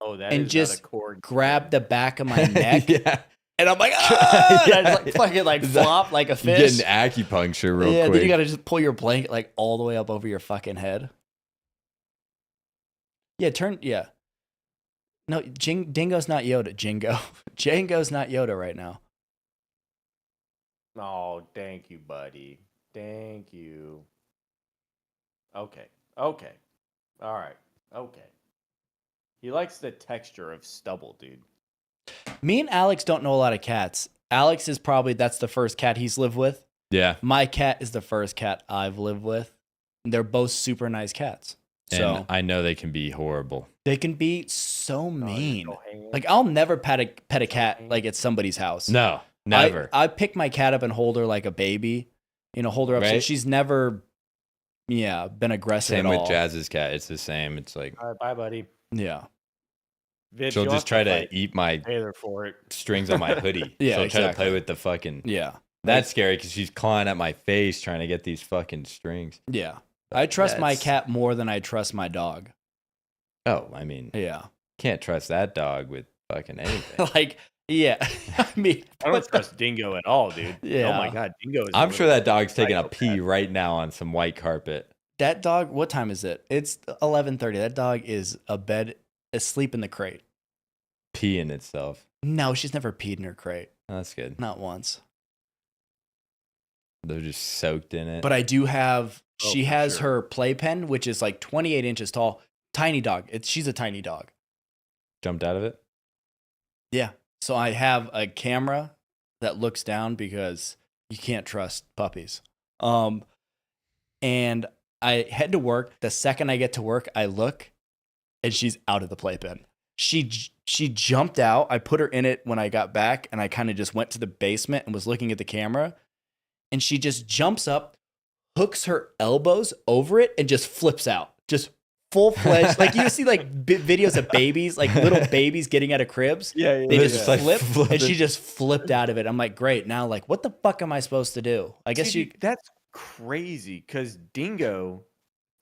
[SPEAKER 1] Oh, that
[SPEAKER 2] and
[SPEAKER 1] is
[SPEAKER 2] just
[SPEAKER 1] not a cord.
[SPEAKER 2] grab the back of my neck,
[SPEAKER 3] yeah.
[SPEAKER 2] and I'm like, ah!
[SPEAKER 3] Yeah.
[SPEAKER 2] And I just like fucking like
[SPEAKER 3] Is that-
[SPEAKER 2] flop like a
[SPEAKER 3] You
[SPEAKER 2] fish.
[SPEAKER 3] get an acupuncture real
[SPEAKER 2] Yeah,
[SPEAKER 3] quick.
[SPEAKER 2] then you gotta just pull your blanket like all the way up over your fucking head. Yeah, yeah. No, Dingo's not Yoda. Django's not Yoda right now.
[SPEAKER 1] Oh, thank you, buddy. Thank you. Okay. Okay. All right. Okay. He likes the texture of stubble, dude.
[SPEAKER 2] Me and Alex don't know a lot of cats. Alex is that's the first cat he's lived with.
[SPEAKER 3] Yeah,
[SPEAKER 2] My cat is the first cat I've lived with. They're both super nice cats. So
[SPEAKER 3] and I know they can be horrible.
[SPEAKER 2] they can be so
[SPEAKER 1] Oh,
[SPEAKER 2] mean.
[SPEAKER 1] go hang.
[SPEAKER 2] Like I'll never pet a cat like at somebody's house.
[SPEAKER 3] No, never.
[SPEAKER 2] I pick my cat up and hold her like a baby. Hold her up. So
[SPEAKER 3] Right.
[SPEAKER 2] she's never, been aggressive
[SPEAKER 3] Same
[SPEAKER 2] at
[SPEAKER 3] with
[SPEAKER 2] all.
[SPEAKER 3] Jazz's cat. It's the same. It's like
[SPEAKER 1] All right, bye, buddy.
[SPEAKER 2] Yeah.
[SPEAKER 1] Vid,
[SPEAKER 3] she'll
[SPEAKER 1] you'll
[SPEAKER 3] just
[SPEAKER 1] have
[SPEAKER 3] try to
[SPEAKER 1] fight
[SPEAKER 3] eat my
[SPEAKER 1] Taylor for it.
[SPEAKER 3] strings on my hoodie.
[SPEAKER 2] Yeah,
[SPEAKER 3] she'll try to
[SPEAKER 2] exactly.
[SPEAKER 3] play with the fucking.
[SPEAKER 2] Yeah.
[SPEAKER 3] That's scary because she's clawing at my face trying to get these fucking strings.
[SPEAKER 2] Yeah. I trust my
[SPEAKER 3] That's-
[SPEAKER 2] cat more than I trust my dog.
[SPEAKER 3] Oh, I mean,
[SPEAKER 2] Yeah.
[SPEAKER 3] can't trust that dog with fucking anything.
[SPEAKER 2] Like, yeah. I mean,
[SPEAKER 1] I don't trust Dingo at all, dude.
[SPEAKER 2] Yeah.
[SPEAKER 1] Oh my god, Dingo is.
[SPEAKER 3] I'm sure that dog's taking a
[SPEAKER 1] psychopath.
[SPEAKER 3] pee right now on some white carpet.
[SPEAKER 2] that dog, what time is it? It's 11:30. That dog is asleep in the crate.
[SPEAKER 3] Peeing itself.
[SPEAKER 2] No, she's never peed in her crate.
[SPEAKER 3] That's good.
[SPEAKER 2] Not once.
[SPEAKER 3] They're just soaked in it.
[SPEAKER 2] But I do have,
[SPEAKER 1] Oh,
[SPEAKER 2] she
[SPEAKER 1] for
[SPEAKER 2] has
[SPEAKER 1] sure.
[SPEAKER 2] her playpen, which is like 28 inches tall. Tiny dog. She's a tiny dog.
[SPEAKER 3] Jumped out of it.
[SPEAKER 2] Yeah. So I have a camera that looks down because you can't trust puppies. And I head to work. The second I get to work, I look and she's out of the playpen. She jumped out. I put her in it when I got back, and I kind of just went to the basement and was looking at the camera. And she just jumps up, hooks her elbows over it, and just flips out. Just full-fledged. Like you see like videos of babies, like little babies getting out of cribs.
[SPEAKER 1] Yeah, yeah.
[SPEAKER 2] They
[SPEAKER 3] They're
[SPEAKER 2] just
[SPEAKER 3] just, like,
[SPEAKER 2] flip,
[SPEAKER 3] flipping.
[SPEAKER 2] and she just flipped out of it. I'm like, great. Now, like, what the fuck am I supposed to do? I guess
[SPEAKER 1] See, that's crazy because Dingo,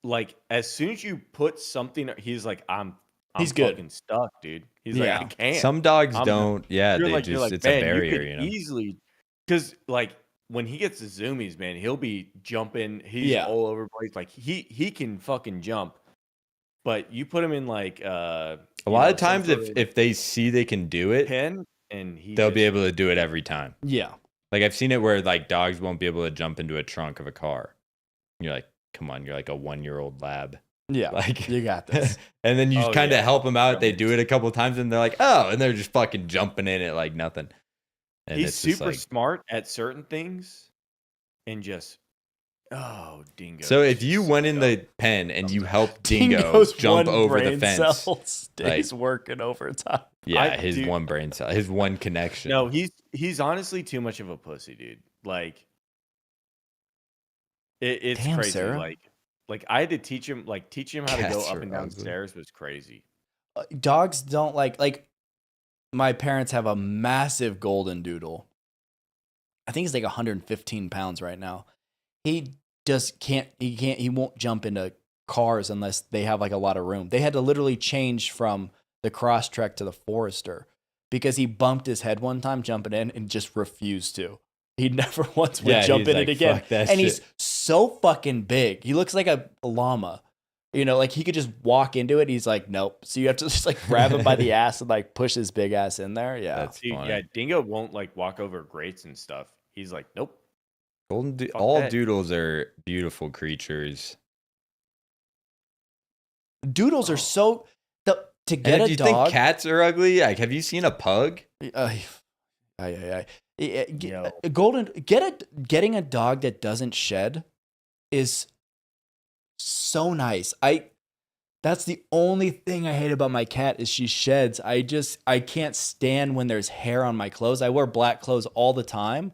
[SPEAKER 1] like, as soon as you put something, he's like, I'm
[SPEAKER 2] He's good.
[SPEAKER 1] fucking stuck, dude. He's
[SPEAKER 2] Yeah.
[SPEAKER 1] like, I can't.
[SPEAKER 3] Some dogs
[SPEAKER 1] I'm-
[SPEAKER 3] don't. Yeah,
[SPEAKER 1] you're
[SPEAKER 3] they
[SPEAKER 1] like,
[SPEAKER 3] just
[SPEAKER 1] you're like,
[SPEAKER 3] it's
[SPEAKER 1] man,
[SPEAKER 3] a barrier,
[SPEAKER 1] could
[SPEAKER 3] you know.
[SPEAKER 1] easily, because like when he gets the zoomies, man, he'll be jumping. He's
[SPEAKER 2] Yeah.
[SPEAKER 1] all over the place. Like he can fucking jump, but you put him in like
[SPEAKER 3] A lot of times, if they see they can do it,
[SPEAKER 1] pen and he
[SPEAKER 3] they'll be
[SPEAKER 1] just-
[SPEAKER 3] able to do it every time.
[SPEAKER 2] yeah.
[SPEAKER 3] Like I've seen it where like dogs won't be able to jump into a trunk of a car. And you're like, come on, you're like a 1-year-old lab.
[SPEAKER 2] Yeah,
[SPEAKER 3] Like,
[SPEAKER 2] you got this.
[SPEAKER 3] and then you
[SPEAKER 1] Oh,
[SPEAKER 3] kind of
[SPEAKER 1] yeah.
[SPEAKER 3] help them out. They do it a couple times, and they're like, "Oh," and they're just fucking jumping in it like nothing. And
[SPEAKER 1] He's
[SPEAKER 3] it's just
[SPEAKER 1] super
[SPEAKER 3] like,
[SPEAKER 1] smart at certain things, and just Dingo.
[SPEAKER 3] so
[SPEAKER 1] is
[SPEAKER 3] if you
[SPEAKER 1] just
[SPEAKER 3] went in
[SPEAKER 1] so
[SPEAKER 3] the pen and you
[SPEAKER 1] sometimes.
[SPEAKER 3] helped Dingo
[SPEAKER 2] Dingo's
[SPEAKER 3] jump
[SPEAKER 2] one
[SPEAKER 3] over the
[SPEAKER 2] brain
[SPEAKER 3] fence,
[SPEAKER 2] cell stays working overtime.
[SPEAKER 3] yeah, his
[SPEAKER 1] dude,
[SPEAKER 3] one brain cell, his one connection.
[SPEAKER 1] no, he's honestly too much of a pussy, dude. Like it's
[SPEAKER 2] Damn,
[SPEAKER 1] crazy.
[SPEAKER 2] Sarah.
[SPEAKER 1] Like I had to teach him how to go
[SPEAKER 3] Cats
[SPEAKER 1] up
[SPEAKER 3] are
[SPEAKER 1] and down
[SPEAKER 3] ugly.
[SPEAKER 1] stairs was crazy.
[SPEAKER 2] Dogs don't like my parents have a massive golden doodle. I think he's like 115 pounds right now. He just he won't jump into cars unless they have like a lot of room. They had to literally change from the cross trek to the Forester because he bumped his head one time jumping in and just refused to. He never once would
[SPEAKER 3] Yeah,
[SPEAKER 2] jump
[SPEAKER 3] he's
[SPEAKER 2] in
[SPEAKER 3] like,
[SPEAKER 2] it again.
[SPEAKER 3] "Fuck that
[SPEAKER 2] And
[SPEAKER 3] shit."
[SPEAKER 2] he's so fucking big. He looks like a llama. You know, like he could just walk into it. He's like, nope. So you have to just like grab him by the ass and like push his big ass in there. Yeah.
[SPEAKER 3] That's
[SPEAKER 1] Dude,
[SPEAKER 3] funny.
[SPEAKER 1] yeah, Dingo won't like walk over grates and stuff. He's like, nope. Fuck
[SPEAKER 3] All
[SPEAKER 1] that.
[SPEAKER 3] doodles are beautiful creatures.
[SPEAKER 2] Doodles are
[SPEAKER 1] Oh.
[SPEAKER 2] so to
[SPEAKER 3] And
[SPEAKER 2] get
[SPEAKER 3] if
[SPEAKER 2] a
[SPEAKER 3] you
[SPEAKER 2] dog.
[SPEAKER 3] think cats are ugly, like, have you seen a pug?
[SPEAKER 1] Yo.
[SPEAKER 2] Getting a dog that doesn't shed is so nice. That's the only thing I hate about my cat is she sheds. I can't stand when there's hair on my clothes. I wear black clothes all the time.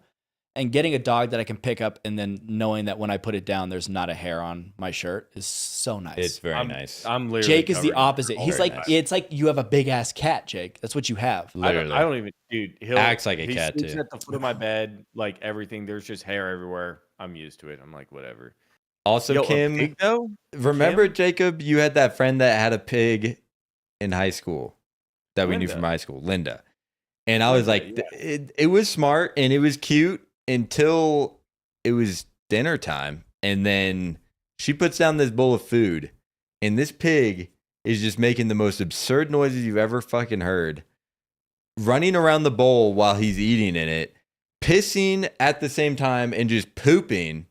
[SPEAKER 2] And getting a dog that I can pick up and then knowing that when I put it down, there's not a hair on my shirt is so nice.
[SPEAKER 3] It's very nice.
[SPEAKER 1] I'm literally
[SPEAKER 2] Jake is the
[SPEAKER 1] covered in
[SPEAKER 2] opposite.
[SPEAKER 1] hair
[SPEAKER 2] He's
[SPEAKER 1] all
[SPEAKER 2] like,
[SPEAKER 1] the time.
[SPEAKER 2] it's like you have a big ass cat, Jake. That's what you have.
[SPEAKER 3] Literally.
[SPEAKER 1] I don't even, dude. He'll
[SPEAKER 3] Acts like a
[SPEAKER 1] he
[SPEAKER 3] cat,
[SPEAKER 1] sleeps
[SPEAKER 3] too.
[SPEAKER 1] at the foot of my bed, like everything. There's just hair everywhere. I'm used to it. I'm like, whatever.
[SPEAKER 3] Also,
[SPEAKER 1] Yo, a
[SPEAKER 3] Kim,
[SPEAKER 1] pig, though?
[SPEAKER 3] remember,
[SPEAKER 1] Kim?
[SPEAKER 3] Jacob, you had that friend that had a pig in high school that we knew
[SPEAKER 1] Linda.
[SPEAKER 3] from high school, Linda. And I was
[SPEAKER 1] Linda,
[SPEAKER 3] like, it was smart and it was cute until it was dinner time. And then she puts down this bowl of food, and this pig is just making the most absurd noises you've ever fucking heard, running around the bowl while he's eating in it, pissing at the same time, and just pooping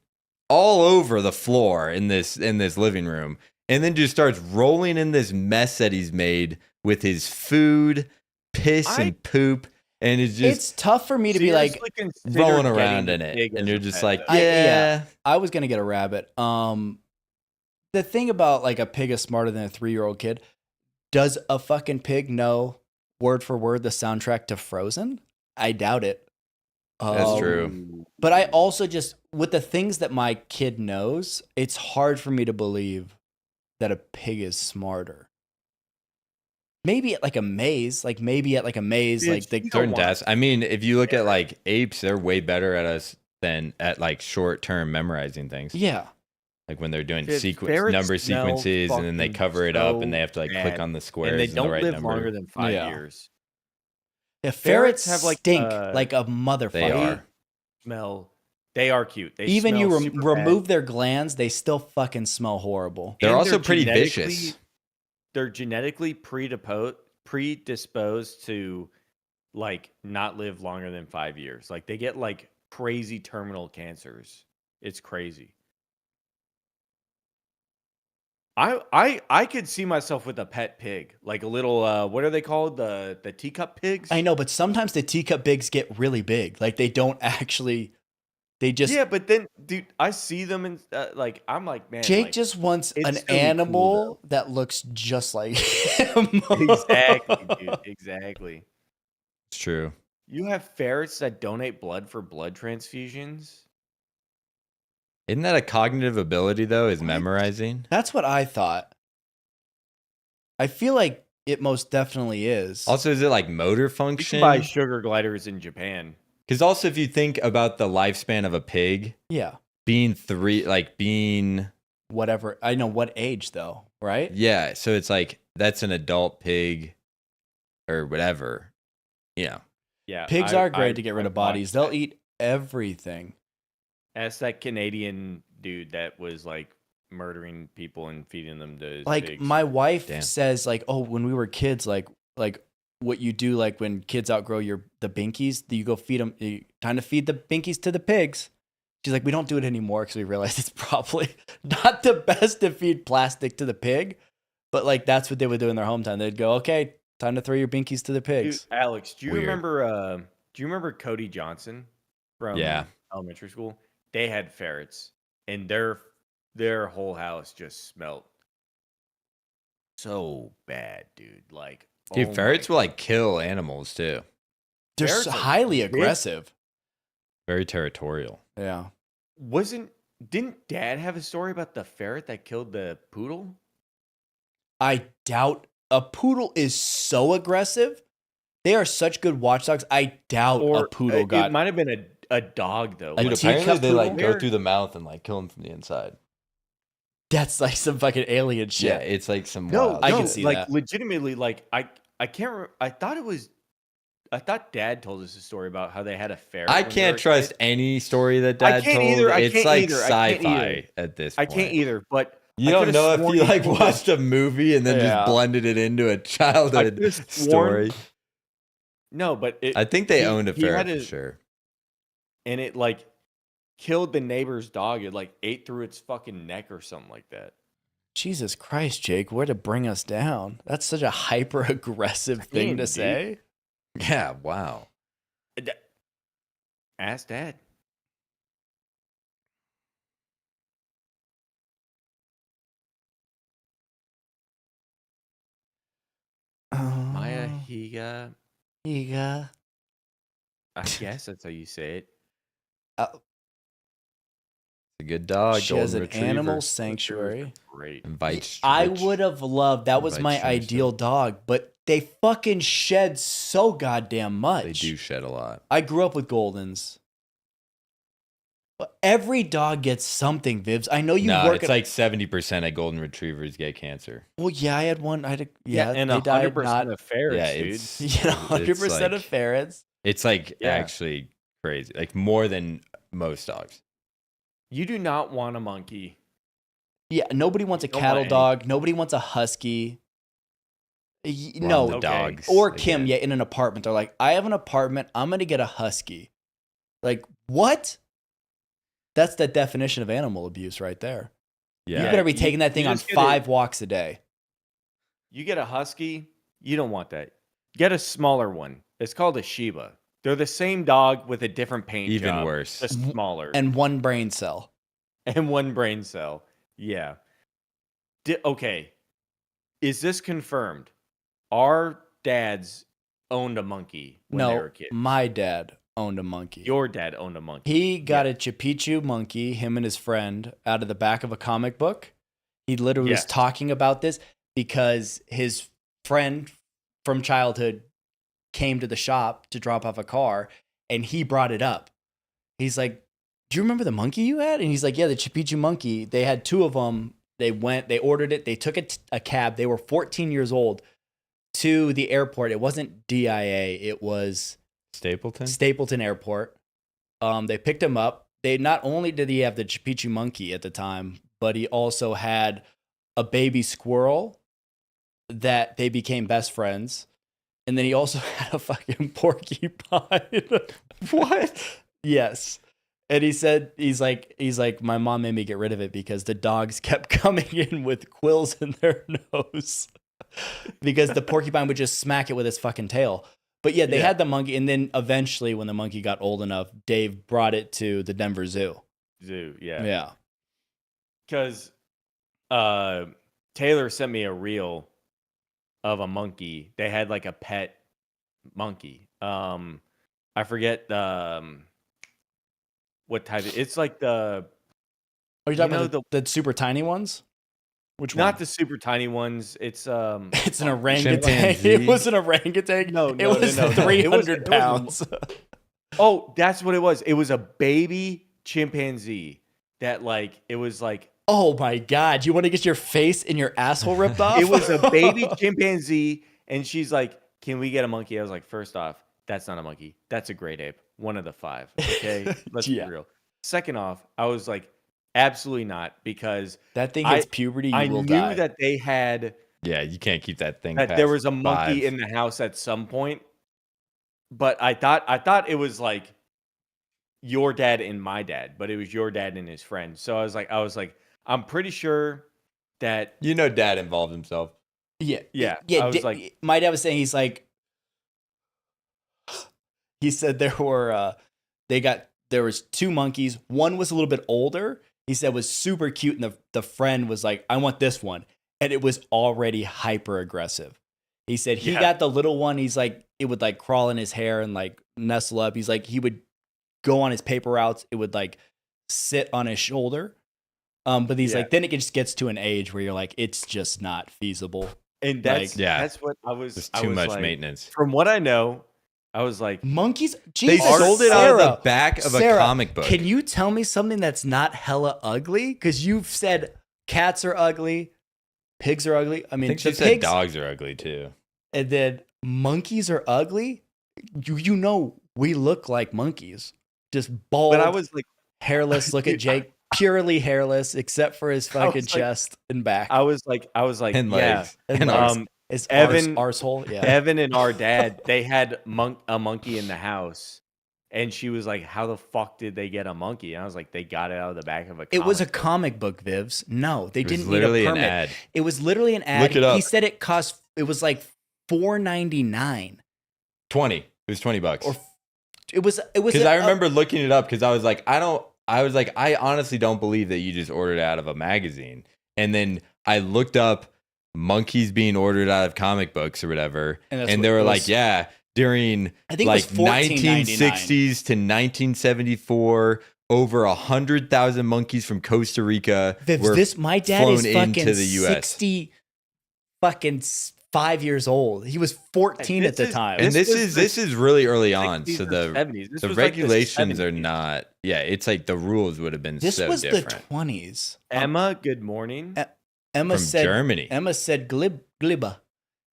[SPEAKER 3] all over the floor in this living room, and then just starts rolling in this mess that he's made with his food, piss, and poop, and it's just
[SPEAKER 2] It's tough for me to be like,
[SPEAKER 1] seriously considered
[SPEAKER 3] rolling
[SPEAKER 1] getting
[SPEAKER 3] around
[SPEAKER 1] the
[SPEAKER 3] in it,
[SPEAKER 1] pig
[SPEAKER 3] and
[SPEAKER 1] as
[SPEAKER 3] you're
[SPEAKER 1] a
[SPEAKER 3] just
[SPEAKER 1] pet,
[SPEAKER 3] like,
[SPEAKER 1] though.
[SPEAKER 3] yeah.
[SPEAKER 2] I was gonna get a rabbit. The thing about like a pig is smarter than a 3-year-old kid. Does a fucking pig know word for word the soundtrack to Frozen? I doubt it.
[SPEAKER 3] That's true.
[SPEAKER 2] But I also just with the things that my kid knows, it's hard for me to believe that a pig is smarter. Maybe at like a maze, like
[SPEAKER 1] Bitch,
[SPEAKER 2] the
[SPEAKER 1] you
[SPEAKER 3] Certain
[SPEAKER 1] want-
[SPEAKER 3] tasks. I mean, if you look at like apes, they're way better at us than at like short term memorizing things.
[SPEAKER 2] yeah.
[SPEAKER 3] Like when they're doing
[SPEAKER 1] Dude, ferrets
[SPEAKER 3] number
[SPEAKER 1] smell
[SPEAKER 3] sequences, and then they
[SPEAKER 1] fucking
[SPEAKER 3] cover it up,
[SPEAKER 1] so
[SPEAKER 3] and they have to like click
[SPEAKER 1] bad,
[SPEAKER 3] on the squares
[SPEAKER 1] and they
[SPEAKER 3] and
[SPEAKER 1] don't
[SPEAKER 3] the right
[SPEAKER 1] live
[SPEAKER 3] number.
[SPEAKER 1] longer than 5
[SPEAKER 2] Yeah.
[SPEAKER 1] years.
[SPEAKER 2] Yeah, ferrets
[SPEAKER 1] Ferrets have, like,
[SPEAKER 2] stink like a motherfucker.
[SPEAKER 3] They are.
[SPEAKER 1] Smell. They are cute. They
[SPEAKER 2] Even
[SPEAKER 1] smell
[SPEAKER 2] you
[SPEAKER 1] super bad.
[SPEAKER 2] remove their glands, they still fucking smell horrible.
[SPEAKER 3] They're
[SPEAKER 1] And
[SPEAKER 3] also pretty
[SPEAKER 1] genetically-
[SPEAKER 3] vicious.
[SPEAKER 1] They're genetically predisposed to like not live longer than 5 years. Like they get like crazy terminal cancers. It's crazy. I could see myself with a pet pig, like a little what are they called? The teacup pigs?
[SPEAKER 2] I know, but sometimes the teacup pigs get really big. Like they don't actually. They just.
[SPEAKER 1] Yeah, but then, dude, I see them and like I'm like, man,
[SPEAKER 2] Jake
[SPEAKER 1] like,
[SPEAKER 2] just wants
[SPEAKER 1] it's
[SPEAKER 2] an
[SPEAKER 1] gonna be cool,
[SPEAKER 2] animal that looks just like him.
[SPEAKER 1] exactly, dude, exactly.
[SPEAKER 3] It's true.
[SPEAKER 1] You have ferrets that donate blood for blood transfusions.
[SPEAKER 3] Isn't that a cognitive ability though? Is
[SPEAKER 1] What?
[SPEAKER 3] memorizing?
[SPEAKER 2] That's what I thought. I feel like it most definitely is.
[SPEAKER 3] Also, is it like motor
[SPEAKER 1] You
[SPEAKER 3] function?
[SPEAKER 1] can buy sugar gliders in Japan.
[SPEAKER 3] Because also, if you think about the lifespan of a pig
[SPEAKER 2] Yeah.
[SPEAKER 3] being
[SPEAKER 2] Whatever. I know what age though, right?
[SPEAKER 3] yeah, so it's like that's an adult pig or whatever. Yeah.
[SPEAKER 1] Yeah,
[SPEAKER 2] Pigs are great to get rid of bodies. They'll
[SPEAKER 1] That.
[SPEAKER 2] eat everything.
[SPEAKER 1] Ask that Canadian dude that was like murdering people and feeding them to
[SPEAKER 2] Like
[SPEAKER 1] pigs.
[SPEAKER 2] my wife
[SPEAKER 3] Damn.
[SPEAKER 2] says, like, oh, when we were kids, like what you do, like when kids outgrow the binkies, you go feed them. Time to feed the binkies to the pigs. She's like, we don't do it anymore because we realize it's probably not the best to feed plastic to the pig. But like that's what they would do in their hometown. They'd go, okay, time to throw your binkies to the
[SPEAKER 1] Dude,
[SPEAKER 2] pigs.
[SPEAKER 1] Alex,
[SPEAKER 3] Weird.
[SPEAKER 1] do you remember Cody Johnson from
[SPEAKER 3] Yeah.
[SPEAKER 1] elementary school? They had ferrets, and their whole house just smelled so bad, dude. Like,
[SPEAKER 3] Dude,
[SPEAKER 1] oh
[SPEAKER 3] ferrets
[SPEAKER 1] my,
[SPEAKER 3] will like kill animals too.
[SPEAKER 2] They're
[SPEAKER 1] ferrets are
[SPEAKER 2] highly
[SPEAKER 1] big.
[SPEAKER 2] aggressive.
[SPEAKER 3] Very territorial.
[SPEAKER 2] Yeah.
[SPEAKER 1] Didn't Dad have a story about the ferret that killed the poodle?
[SPEAKER 2] I doubt a poodle is so aggressive. They are such good watchdogs. I doubt
[SPEAKER 1] Or
[SPEAKER 2] a poodle
[SPEAKER 1] it
[SPEAKER 2] got.
[SPEAKER 1] might have been a dog though.
[SPEAKER 2] A
[SPEAKER 3] Dude,
[SPEAKER 1] Like,
[SPEAKER 2] teacup
[SPEAKER 3] apparently they like
[SPEAKER 2] poodle?
[SPEAKER 3] go through the mouth and like kill them from the inside.
[SPEAKER 2] That's like some fucking alien shit.
[SPEAKER 3] Yeah, it's like some
[SPEAKER 1] no,
[SPEAKER 3] wild
[SPEAKER 2] I
[SPEAKER 1] no,
[SPEAKER 2] can
[SPEAKER 3] shit.
[SPEAKER 2] see
[SPEAKER 1] like
[SPEAKER 2] that.
[SPEAKER 1] legitimately, like I can't. I thought Dad told us a story about how they had a ferret.
[SPEAKER 3] I
[SPEAKER 1] when they
[SPEAKER 3] can't
[SPEAKER 1] were a
[SPEAKER 3] trust
[SPEAKER 1] kid.
[SPEAKER 3] any story that
[SPEAKER 1] I
[SPEAKER 3] Dad
[SPEAKER 1] can't
[SPEAKER 3] told.
[SPEAKER 1] either. I
[SPEAKER 3] It's
[SPEAKER 1] can't
[SPEAKER 3] like
[SPEAKER 1] either. I can't
[SPEAKER 3] sci-fi
[SPEAKER 1] either.
[SPEAKER 3] at this
[SPEAKER 1] I
[SPEAKER 3] point.
[SPEAKER 1] can't either. But
[SPEAKER 3] You
[SPEAKER 1] I
[SPEAKER 3] don't
[SPEAKER 1] could've
[SPEAKER 3] know if
[SPEAKER 1] sworn
[SPEAKER 3] you
[SPEAKER 1] he
[SPEAKER 3] like
[SPEAKER 1] told us-
[SPEAKER 3] watched a movie and then
[SPEAKER 2] Yeah.
[SPEAKER 3] just blended it into a
[SPEAKER 1] I
[SPEAKER 3] childhood
[SPEAKER 1] could've sworn-
[SPEAKER 3] story.
[SPEAKER 1] No, but
[SPEAKER 3] I think they owned a
[SPEAKER 1] he had
[SPEAKER 3] ferret for sure.
[SPEAKER 1] and it like killed the neighbor's dog. It like ate through its fucking neck or something like that.
[SPEAKER 2] Jesus Christ, Jake, where to bring us down? That's such a hyper aggressive thing
[SPEAKER 1] Damn,
[SPEAKER 2] to
[SPEAKER 1] dude.
[SPEAKER 2] say.
[SPEAKER 3] Yeah, wow.
[SPEAKER 1] Ask Dad. Maya
[SPEAKER 2] Oh,
[SPEAKER 1] Higa.
[SPEAKER 2] Higa.
[SPEAKER 1] I guess that's how you say it.
[SPEAKER 3] It's a good dog.
[SPEAKER 2] She has
[SPEAKER 3] Golden
[SPEAKER 2] an
[SPEAKER 3] retriever.
[SPEAKER 2] animal
[SPEAKER 1] Retrievers
[SPEAKER 2] sanctuary.
[SPEAKER 1] are Great.
[SPEAKER 3] Invites
[SPEAKER 2] I
[SPEAKER 3] rich-
[SPEAKER 2] would have loved that was
[SPEAKER 3] invites
[SPEAKER 2] my
[SPEAKER 3] Trinity.
[SPEAKER 2] ideal dog, but they fucking shed so goddamn much.
[SPEAKER 3] They do shed a lot.
[SPEAKER 2] I grew up with Goldens. But every dog gets something, Vibs. I know you
[SPEAKER 3] No,
[SPEAKER 2] work
[SPEAKER 3] it's
[SPEAKER 2] at
[SPEAKER 3] like 70% of golden retrievers get cancer.
[SPEAKER 2] well, yeah, I had one. I had a,
[SPEAKER 1] Yeah,
[SPEAKER 2] yeah,
[SPEAKER 1] and
[SPEAKER 2] they died
[SPEAKER 1] 100%
[SPEAKER 2] not
[SPEAKER 1] of ferrets,
[SPEAKER 3] Yeah,
[SPEAKER 1] dude.
[SPEAKER 3] it's
[SPEAKER 2] you know, 100% of
[SPEAKER 3] like-
[SPEAKER 2] ferrets.
[SPEAKER 3] It's like
[SPEAKER 1] Yeah.
[SPEAKER 3] actually crazy. Like more than most dogs.
[SPEAKER 1] You do not want a monkey.
[SPEAKER 2] Yeah, nobody wants a
[SPEAKER 1] You don't
[SPEAKER 2] cattle
[SPEAKER 1] want any-
[SPEAKER 2] dog. Nobody wants a husky.
[SPEAKER 3] We're
[SPEAKER 2] No,
[SPEAKER 3] on the
[SPEAKER 1] Okay.
[SPEAKER 3] dogs.
[SPEAKER 2] or Kim,
[SPEAKER 3] again.
[SPEAKER 2] yeah, in an apartment. They're like, I have an apartment. I'm going to get a husky. Like, what? That's the definition of animal abuse right there.
[SPEAKER 3] Yeah.
[SPEAKER 2] You better be
[SPEAKER 1] you-
[SPEAKER 2] taking that thing
[SPEAKER 1] you
[SPEAKER 2] on
[SPEAKER 1] just get
[SPEAKER 2] 5 walks a day.
[SPEAKER 1] You get a husky, you don't want that. Get a smaller one. It's called a Shiba. They're the same dog with a different paint
[SPEAKER 3] Even
[SPEAKER 1] job,
[SPEAKER 3] worse.
[SPEAKER 1] just smaller
[SPEAKER 2] And one brain cell.
[SPEAKER 1] and one brain cell. Yeah. Okay. Is this confirmed? Our dads owned a monkey when they
[SPEAKER 2] No,
[SPEAKER 1] were kids.
[SPEAKER 2] my dad owned a monkey.
[SPEAKER 1] Your dad owned a monkey.
[SPEAKER 2] He got a Chipichu monkey, him and his friend, out of the back of a comic book. He literally was
[SPEAKER 1] Yes.
[SPEAKER 2] talking about this because his friend from childhood came to the shop to drop off a car and he brought it up. He's like, do you remember the monkey you had? And he's like, yeah, the Chipichu monkey. They had 2 of them. They went, they ordered it. They took a cab. They were 14 years old to the airport. It wasn't DIA. It was
[SPEAKER 3] Stapleton?
[SPEAKER 2] Stapleton Airport. They picked him up. They not only did he have the Chipichu monkey at the time, but he also had a baby squirrel that they became best friends. And then he also had a fucking porcupine.
[SPEAKER 3] What?
[SPEAKER 2] Yes. And he said, he's like, my mom made me get rid of it because the dogs kept coming in with quills in their nose because the porcupine would just smack it with his fucking tail. But yeah, they
[SPEAKER 1] Yeah.
[SPEAKER 2] had the monkey. And then eventually when the monkey got old enough, Dave brought it to the Denver Zoo.
[SPEAKER 1] Zoo, yeah.
[SPEAKER 2] Yeah.
[SPEAKER 1] Because Taylor sent me a reel of a monkey. They had like a pet monkey. I forget what type. It's like the
[SPEAKER 2] Are you talking
[SPEAKER 1] You know
[SPEAKER 2] about the super tiny ones? Which one?
[SPEAKER 1] not the super tiny ones. It's
[SPEAKER 2] It's an orangutan.
[SPEAKER 3] Chimpanzee?
[SPEAKER 2] It was an orangutan.
[SPEAKER 1] No,
[SPEAKER 2] it
[SPEAKER 1] no, no,
[SPEAKER 2] was
[SPEAKER 1] no, no.
[SPEAKER 2] 300
[SPEAKER 1] It was
[SPEAKER 2] pounds.
[SPEAKER 1] Oh, that's what it was. It was a baby chimpanzee that like it was like
[SPEAKER 2] Oh my God. You want to get your face and your asshole ripped off?
[SPEAKER 1] it was a baby chimpanzee, and she's like, "Can we get a monkey?" I was like, first off, that's not a monkey. That's a great ape. One of the 5. Okay, let's
[SPEAKER 2] Yeah.
[SPEAKER 1] be real. Second off, I was like, absolutely not, because
[SPEAKER 2] That thing hits puberty, you
[SPEAKER 1] I
[SPEAKER 2] will
[SPEAKER 1] knew
[SPEAKER 2] die.
[SPEAKER 1] that they had
[SPEAKER 3] Yeah, you can't keep that thing.
[SPEAKER 1] that
[SPEAKER 3] past
[SPEAKER 1] there was a monkey
[SPEAKER 3] 5.
[SPEAKER 1] in the house at some point, but I thought it was like your dad and my dad, but it was your dad and his friend. So I was like, I'm pretty sure that
[SPEAKER 3] You know, dad involved himself.
[SPEAKER 2] Yeah.
[SPEAKER 1] Yeah,
[SPEAKER 2] Yeah.
[SPEAKER 1] I was like,
[SPEAKER 2] my dad was saying, he said there was 2 monkeys. One was a little bit older. He said was super cute, and the friend was like, I want this one. And it was already hyper aggressive. He said he
[SPEAKER 1] Yeah.
[SPEAKER 2] got the little one. He's like, it would like crawl in his hair and like nestle up. He's like, he would go on his paper routes. It would like sit on his shoulder. But he's
[SPEAKER 1] Yeah.
[SPEAKER 2] like, then it just gets to an age where you're like, it's just not feasible.
[SPEAKER 1] and that's
[SPEAKER 2] Like-
[SPEAKER 3] Yeah.
[SPEAKER 1] that's what I was.
[SPEAKER 3] There's
[SPEAKER 1] I
[SPEAKER 3] too
[SPEAKER 1] was
[SPEAKER 3] much
[SPEAKER 1] like-
[SPEAKER 3] maintenance.
[SPEAKER 1] From what I know, I was like,
[SPEAKER 2] Monkeys?
[SPEAKER 3] They
[SPEAKER 2] Jesus,
[SPEAKER 3] sold it out of the
[SPEAKER 2] Sarah,
[SPEAKER 3] back of
[SPEAKER 2] Sarah,
[SPEAKER 3] a comic book.
[SPEAKER 2] Can you tell me something that's not hella ugly? Because you've said cats are ugly, pigs are ugly. I
[SPEAKER 3] I
[SPEAKER 2] mean,
[SPEAKER 3] think
[SPEAKER 2] the
[SPEAKER 3] she said
[SPEAKER 2] pigs,
[SPEAKER 3] dogs are ugly too.
[SPEAKER 2] and then monkeys are ugly. You know we look like monkeys, just bald,
[SPEAKER 1] but I was like,
[SPEAKER 2] hairless. Look at Jake, purely hairless except for his fucking
[SPEAKER 1] was like-
[SPEAKER 2] chest and back.
[SPEAKER 1] I was like,
[SPEAKER 3] And
[SPEAKER 1] yeah.
[SPEAKER 3] legs.
[SPEAKER 2] And
[SPEAKER 3] And
[SPEAKER 2] legs.
[SPEAKER 3] arms.
[SPEAKER 2] His
[SPEAKER 1] Evan-
[SPEAKER 2] arsehole. Yeah.
[SPEAKER 1] Evan and our dad, they had a monkey in the house, and she was like, "How the fuck did they get a monkey?" And I was like, "They got it out of the back of a."
[SPEAKER 2] It was a
[SPEAKER 1] comic."
[SPEAKER 2] comic book, Vivs. No, they
[SPEAKER 3] It was
[SPEAKER 2] didn't need
[SPEAKER 3] literally
[SPEAKER 2] a
[SPEAKER 3] an
[SPEAKER 2] permit.
[SPEAKER 3] ad.
[SPEAKER 2] It was literally an ad.
[SPEAKER 3] Look it up.
[SPEAKER 2] He said it was like $4.99
[SPEAKER 3] 20. It was $20.
[SPEAKER 2] or it was
[SPEAKER 3] Because I remember looking it up because I was like, I honestly don't believe that you just ordered it out of a magazine. And then I looked up monkeys being ordered out of comic books or whatever.
[SPEAKER 2] And
[SPEAKER 3] And,
[SPEAKER 2] that's
[SPEAKER 3] they
[SPEAKER 2] what
[SPEAKER 3] were
[SPEAKER 2] it
[SPEAKER 3] like,
[SPEAKER 2] was.
[SPEAKER 3] yeah, during
[SPEAKER 2] I think
[SPEAKER 3] like
[SPEAKER 2] it was $14.99.
[SPEAKER 3] 1960s to 1974, over 100,000 monkeys from Costa Rica
[SPEAKER 2] Vivs,
[SPEAKER 3] were
[SPEAKER 2] my dad is
[SPEAKER 3] flown
[SPEAKER 2] fucking
[SPEAKER 3] into the US.
[SPEAKER 2] 60 fucking 5 years old. He was 14 at the
[SPEAKER 1] This is-
[SPEAKER 2] time.
[SPEAKER 3] and
[SPEAKER 1] This
[SPEAKER 3] this
[SPEAKER 1] was
[SPEAKER 3] is
[SPEAKER 1] the
[SPEAKER 3] this is really early on.
[SPEAKER 1] 60s
[SPEAKER 3] So
[SPEAKER 1] or
[SPEAKER 3] the
[SPEAKER 1] 70s. This
[SPEAKER 3] the
[SPEAKER 1] was like the
[SPEAKER 3] regulations are
[SPEAKER 1] 70s.
[SPEAKER 3] not. Yeah, it's like the rules would have been
[SPEAKER 2] This
[SPEAKER 3] so
[SPEAKER 2] was
[SPEAKER 3] different.
[SPEAKER 2] the 20s.
[SPEAKER 1] Emma, good morning.
[SPEAKER 2] Emma
[SPEAKER 3] From
[SPEAKER 2] said
[SPEAKER 3] Germany.
[SPEAKER 2] Emma said glibba.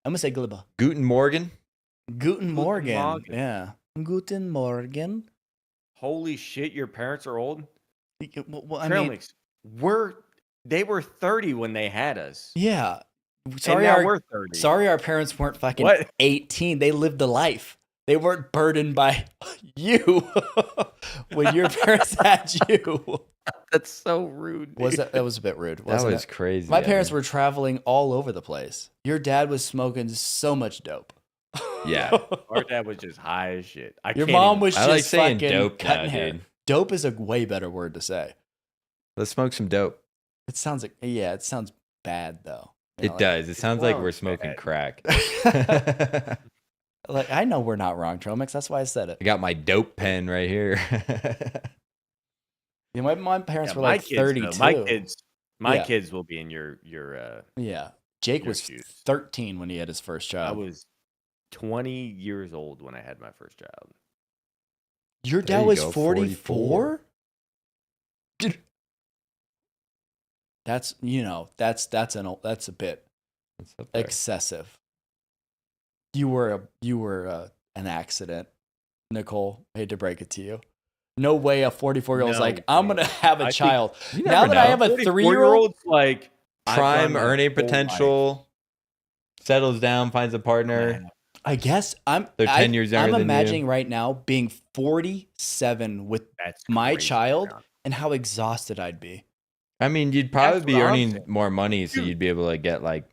[SPEAKER 2] Emma said glibba.
[SPEAKER 3] Guten Morgen.
[SPEAKER 2] Guten Morgen.
[SPEAKER 1] Morgen.
[SPEAKER 2] Yeah. Guten Morgen.
[SPEAKER 1] Holy shit, your parents are old.
[SPEAKER 2] Well, I
[SPEAKER 1] Trail
[SPEAKER 2] mean,
[SPEAKER 1] mix. They were 30 when they had us.
[SPEAKER 2] yeah.
[SPEAKER 1] And
[SPEAKER 2] Sorry,
[SPEAKER 1] now
[SPEAKER 2] our
[SPEAKER 1] we're 30.
[SPEAKER 2] sorry, our parents weren't fucking
[SPEAKER 1] What?
[SPEAKER 2] 18. They lived a life. They weren't burdened by you when your parents had you.
[SPEAKER 1] That's so rude.
[SPEAKER 2] Was that was a bit rude?
[SPEAKER 3] That
[SPEAKER 2] Wasn't
[SPEAKER 3] was
[SPEAKER 2] it?
[SPEAKER 3] crazy.
[SPEAKER 2] My parents
[SPEAKER 3] Evan.
[SPEAKER 2] were traveling all over the place. Your dad was smoking so much dope.
[SPEAKER 3] Yeah.
[SPEAKER 1] Our dad was just high as shit.
[SPEAKER 2] Your mom was
[SPEAKER 3] I
[SPEAKER 2] just
[SPEAKER 3] like saying
[SPEAKER 2] fucking
[SPEAKER 3] dope now,
[SPEAKER 2] cutting hair.
[SPEAKER 3] dude.
[SPEAKER 2] Dope is a way better word to say.
[SPEAKER 3] Let's smoke some dope.
[SPEAKER 2] It sounds like it sounds bad though. You
[SPEAKER 3] It
[SPEAKER 2] know,
[SPEAKER 3] does. It sounds like
[SPEAKER 1] sounds
[SPEAKER 3] we're smoking
[SPEAKER 1] bad.
[SPEAKER 3] crack.
[SPEAKER 2] Like I know we're not wrong, Tromix. That's why I said it.
[SPEAKER 3] I got my dope pen right here.
[SPEAKER 2] Yeah, my parents
[SPEAKER 1] Yeah,
[SPEAKER 2] were
[SPEAKER 1] my
[SPEAKER 2] like
[SPEAKER 1] kids, though.
[SPEAKER 2] 32.
[SPEAKER 1] My
[SPEAKER 2] Yeah.
[SPEAKER 1] kids will be in your
[SPEAKER 2] Yeah. Jake
[SPEAKER 1] Your
[SPEAKER 2] was
[SPEAKER 1] shoes.
[SPEAKER 2] 13 when he had his first
[SPEAKER 1] I
[SPEAKER 2] child.
[SPEAKER 1] was 20 years old when I had my first child.
[SPEAKER 2] Your
[SPEAKER 3] There
[SPEAKER 2] dad
[SPEAKER 3] you
[SPEAKER 2] was
[SPEAKER 3] go,
[SPEAKER 2] 44? Dude. That's that's a bit
[SPEAKER 3] What's up there?
[SPEAKER 2] excessive. You were an accident, Nicole. I hate to break it to you. No way a 44-year-old's
[SPEAKER 1] No,
[SPEAKER 2] like, I'm
[SPEAKER 1] bro.
[SPEAKER 2] gonna have a
[SPEAKER 1] I think-
[SPEAKER 2] child.
[SPEAKER 3] You
[SPEAKER 2] Now
[SPEAKER 3] never
[SPEAKER 2] that I
[SPEAKER 3] know.
[SPEAKER 2] have a
[SPEAKER 1] 44-year-old's
[SPEAKER 2] 3-year-old,
[SPEAKER 1] like I've
[SPEAKER 3] Prime
[SPEAKER 1] run my
[SPEAKER 3] earning
[SPEAKER 1] whole life.
[SPEAKER 3] potential, settles down, finds a partner.
[SPEAKER 2] I guess
[SPEAKER 3] They're 10 years younger
[SPEAKER 2] I'm
[SPEAKER 3] than you.
[SPEAKER 2] imagining right now being 47 with
[SPEAKER 1] That's
[SPEAKER 2] my
[SPEAKER 1] crazy,
[SPEAKER 2] child
[SPEAKER 1] man.
[SPEAKER 2] and how exhausted I'd be.
[SPEAKER 3] I mean, you'd probably
[SPEAKER 1] That's
[SPEAKER 3] be
[SPEAKER 1] what I'm
[SPEAKER 3] earning
[SPEAKER 1] saying.
[SPEAKER 3] more money, so
[SPEAKER 1] Dude.
[SPEAKER 3] you'd be able to get like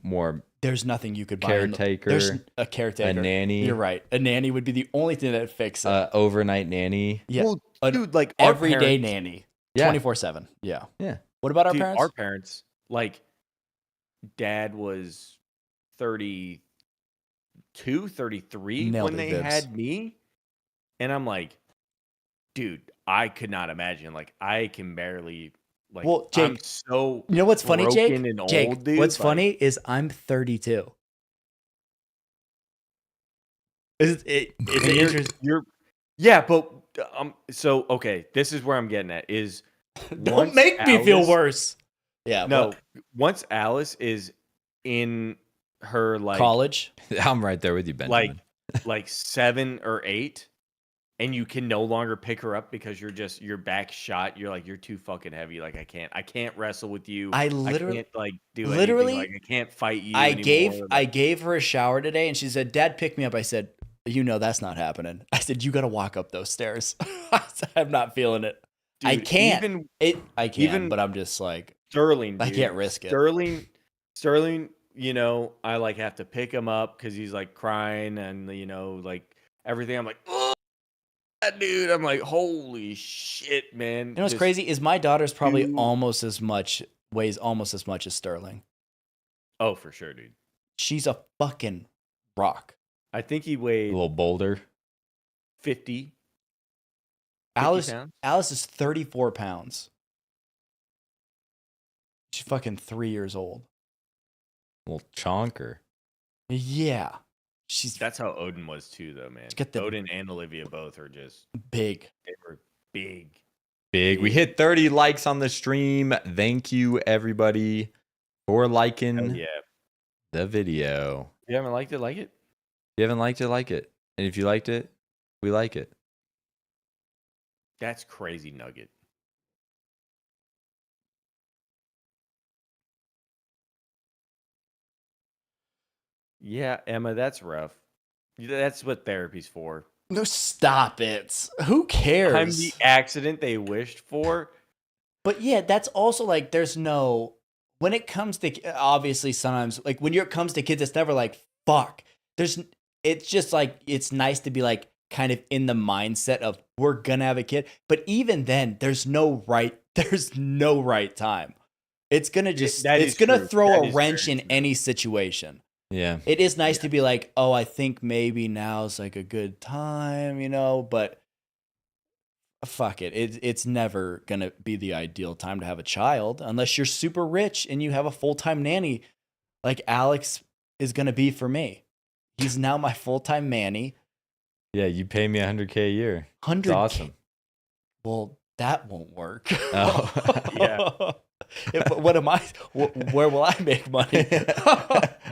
[SPEAKER 3] more
[SPEAKER 2] There's nothing you could buy. in the-
[SPEAKER 3] caretaker,
[SPEAKER 2] There's a
[SPEAKER 3] a
[SPEAKER 2] caretaker.
[SPEAKER 3] nanny,
[SPEAKER 2] You're right. A nanny would be the only thing that fix it.
[SPEAKER 3] overnight nanny.
[SPEAKER 2] Yeah.
[SPEAKER 1] Well,
[SPEAKER 2] An
[SPEAKER 1] dude, like our
[SPEAKER 2] everyday
[SPEAKER 1] parents-
[SPEAKER 2] nanny.
[SPEAKER 3] Yeah.
[SPEAKER 2] 24/7. Yeah.
[SPEAKER 3] Yeah.
[SPEAKER 2] What about our
[SPEAKER 1] dude,
[SPEAKER 2] parents?
[SPEAKER 1] Our parents, like, dad was 32, 33
[SPEAKER 2] Nailed
[SPEAKER 1] when
[SPEAKER 2] it,
[SPEAKER 1] they
[SPEAKER 2] Vibs.
[SPEAKER 1] had me. And I'm like, dude, I could not imagine. Like, I can barely, like,
[SPEAKER 2] Well,
[SPEAKER 1] I'm
[SPEAKER 2] Jake,
[SPEAKER 1] so
[SPEAKER 2] You know what's funny, Jake?
[SPEAKER 1] broken and
[SPEAKER 2] Jake,
[SPEAKER 1] old, dude.
[SPEAKER 2] what's
[SPEAKER 1] like,
[SPEAKER 2] funny is I'm 32. It's
[SPEAKER 1] and
[SPEAKER 2] interesting.
[SPEAKER 1] yeah, but, so, okay, this is where I'm getting at is
[SPEAKER 2] Don't
[SPEAKER 1] once
[SPEAKER 2] make me feel
[SPEAKER 1] Alice-
[SPEAKER 2] worse. Yeah.
[SPEAKER 1] No,
[SPEAKER 2] well,
[SPEAKER 1] once Alice is in her, like,
[SPEAKER 2] college.
[SPEAKER 3] I'm right there with you, Benjamin.
[SPEAKER 1] like 7 or 8, and you can no longer pick her up because you're back shot. You're like, you're too fucking heavy. Like, I can't wrestle with you.
[SPEAKER 2] I literally-
[SPEAKER 1] can't, like, do
[SPEAKER 2] literally,
[SPEAKER 1] anything. Like, I can't fight you
[SPEAKER 2] I
[SPEAKER 1] anymore.
[SPEAKER 2] gave her a shower today and she said, "Dad, pick me up." I said, You know that's not happening. I said, you got to walk up those stairs. I'm not feeling it.
[SPEAKER 1] Dude,
[SPEAKER 2] I can't. I can,
[SPEAKER 1] even
[SPEAKER 2] but I'm just like,
[SPEAKER 1] Sterling,
[SPEAKER 2] I
[SPEAKER 1] dude.
[SPEAKER 2] can't risk it.
[SPEAKER 1] Sterling, I like have to pick him up because he's like crying and like everything. I'm like, oh, that dude. I'm like, holy shit, man.
[SPEAKER 2] You know what's crazy is my daughter's probably
[SPEAKER 1] dude.
[SPEAKER 2] weighs almost as much as Sterling.
[SPEAKER 1] Oh, for sure, dude.
[SPEAKER 2] She's a fucking rock.
[SPEAKER 1] I think he
[SPEAKER 3] A
[SPEAKER 1] weighed
[SPEAKER 3] little boulder.
[SPEAKER 1] 50.
[SPEAKER 2] Alice
[SPEAKER 1] pounds?
[SPEAKER 2] is 34 pounds. She's fucking 3 years old.
[SPEAKER 3] A little chonker.
[SPEAKER 2] Yeah.
[SPEAKER 1] That's how Odin was too, though, man.
[SPEAKER 2] got the-
[SPEAKER 1] Odin and Olivia both are just
[SPEAKER 2] big.
[SPEAKER 1] they were big.
[SPEAKER 3] Big. We hit 30 likes on the stream. Thank you, everybody, for liking
[SPEAKER 1] Hell yeah.
[SPEAKER 3] the video.
[SPEAKER 1] If you haven't liked it, like it.
[SPEAKER 3] If you haven't liked it, like it. And if you liked it, we like it.
[SPEAKER 1] That's crazy nugget. Yeah, Emma, that's rough. That's what therapy's for.
[SPEAKER 2] No, stop it. Who cares?
[SPEAKER 1] I'm the accident they wished for.
[SPEAKER 2] But yeah, that's also like there's no when it comes to obviously sometimes like when it comes to kids, it's never like fuck. It's just like it's nice to be like kind of in the mindset of we're gonna have a kid. But even then, there's no right time. It's gonna throw a wrench in any situation.
[SPEAKER 3] Yeah.
[SPEAKER 2] It is nice to be like, oh, I think maybe now's like a good time, but fuck it. It's never going to be the ideal time to have a child unless you're super rich and you have a full-time nanny like Alex is going to be for me. He's now my full-time nanny.
[SPEAKER 3] Yeah, you pay me $100K a year.
[SPEAKER 2] It's
[SPEAKER 3] awesome.
[SPEAKER 2] Well, that won't work.
[SPEAKER 3] Oh.
[SPEAKER 1] Yeah.
[SPEAKER 2] What am I? Where will I make money?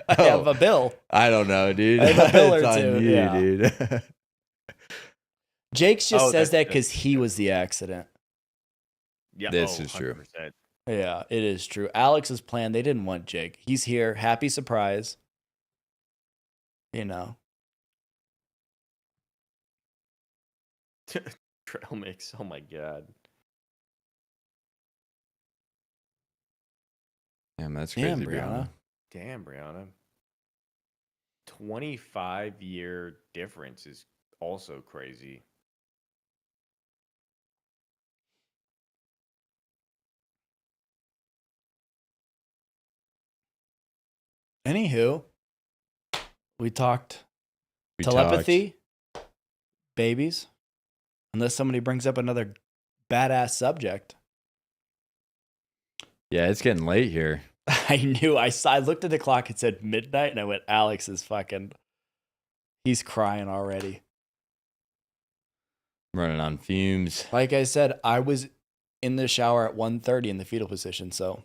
[SPEAKER 2] I have a bill.
[SPEAKER 3] I don't know, dude.
[SPEAKER 2] I have a bill or
[SPEAKER 3] It's on
[SPEAKER 2] two,
[SPEAKER 3] you,
[SPEAKER 2] yeah.
[SPEAKER 3] dude.
[SPEAKER 2] Jake's just says
[SPEAKER 1] that's
[SPEAKER 2] that because he was the accident.
[SPEAKER 1] Yeah,
[SPEAKER 3] This is true.
[SPEAKER 1] 100%.
[SPEAKER 2] Yeah, it is true. Alex's plan, they didn't want Jake. He's here. Happy surprise.
[SPEAKER 1] Trail mix. Oh my god.
[SPEAKER 3] Damn, that's crazy,
[SPEAKER 2] Damn,
[SPEAKER 3] Brianna.
[SPEAKER 1] Damn, Brianna. 25-year difference is also crazy.
[SPEAKER 2] Anywho, we talked telepathy, babies, unless somebody brings up another badass subject.
[SPEAKER 3] Yeah, it's getting late here.
[SPEAKER 2] I knew. I looked at the clock. It said midnight, and I went, Alex is fucking. He's crying already.
[SPEAKER 3] Running on fumes.
[SPEAKER 2] Like I said, I was in the shower at 1:30 in the fetal position. So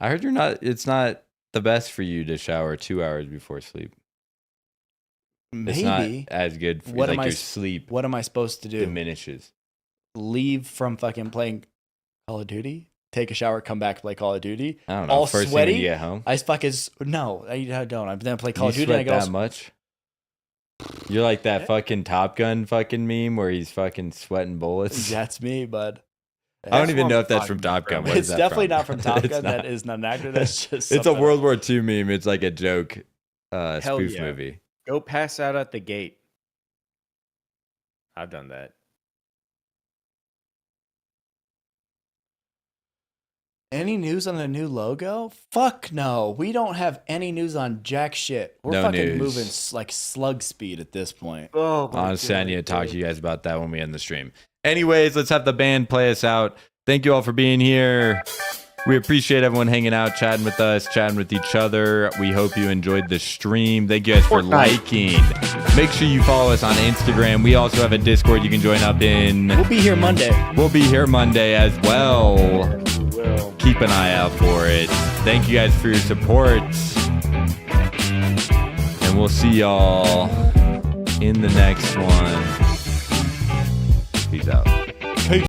[SPEAKER 3] I heard it's not the best for you to shower 2 hours before sleep. It's not
[SPEAKER 2] maybe.
[SPEAKER 3] as good for
[SPEAKER 2] What am
[SPEAKER 3] like
[SPEAKER 2] I
[SPEAKER 3] your
[SPEAKER 2] s-
[SPEAKER 3] sleep
[SPEAKER 2] What am I supposed to do?
[SPEAKER 3] diminishes.
[SPEAKER 2] Leave from fucking playing Call of Duty? Take a shower, come back, play Call of Duty?
[SPEAKER 3] I don't know.
[SPEAKER 2] All
[SPEAKER 3] First
[SPEAKER 2] sweaty?
[SPEAKER 3] thing when you get home.
[SPEAKER 2] I don't. I then play Call
[SPEAKER 3] You
[SPEAKER 2] of Duty. And I
[SPEAKER 3] sweat
[SPEAKER 2] get all
[SPEAKER 3] that much? You're like that fucking Top Gun fucking meme where he's fucking sweating bullets.
[SPEAKER 2] That's me, bud.
[SPEAKER 3] I don't even
[SPEAKER 1] what
[SPEAKER 3] know
[SPEAKER 1] I'm
[SPEAKER 3] if that's from
[SPEAKER 1] talking
[SPEAKER 3] Top Gun.
[SPEAKER 1] about.
[SPEAKER 3] What is
[SPEAKER 2] It's
[SPEAKER 3] that
[SPEAKER 2] definitely
[SPEAKER 3] from?
[SPEAKER 2] not from Top
[SPEAKER 3] It's
[SPEAKER 2] Gun.
[SPEAKER 3] not.
[SPEAKER 2] That is not an actor. That's just
[SPEAKER 3] It's a
[SPEAKER 2] something
[SPEAKER 3] World War II meme. It's like a joke
[SPEAKER 1] Hell
[SPEAKER 3] spoof
[SPEAKER 1] yeah.
[SPEAKER 3] movie.
[SPEAKER 1] Go pass out at the gate. I've done that.
[SPEAKER 2] Any news on the new logo? Fuck no. We don't have any news on jack shit. We're
[SPEAKER 3] No
[SPEAKER 2] fucking
[SPEAKER 3] news.
[SPEAKER 2] moving like slug speed at this point.
[SPEAKER 1] Oh,
[SPEAKER 3] Honestly, I need to talk to you guys about that when we end the stream. Anyways, let's have the band play us out. Thank you all for being here. We appreciate everyone hanging out, chatting with us, chatting with each other. We hope you enjoyed the stream. Thank you guys for liking. Make sure you follow us on Instagram. We also have a Discord you can join up in.
[SPEAKER 2] We'll be here Monday.
[SPEAKER 3] We'll be here Monday as well.
[SPEAKER 1] Well,
[SPEAKER 3] Keep an eye out for it. Thank you guys for your support. And we'll see y'all in the next one. Peace out.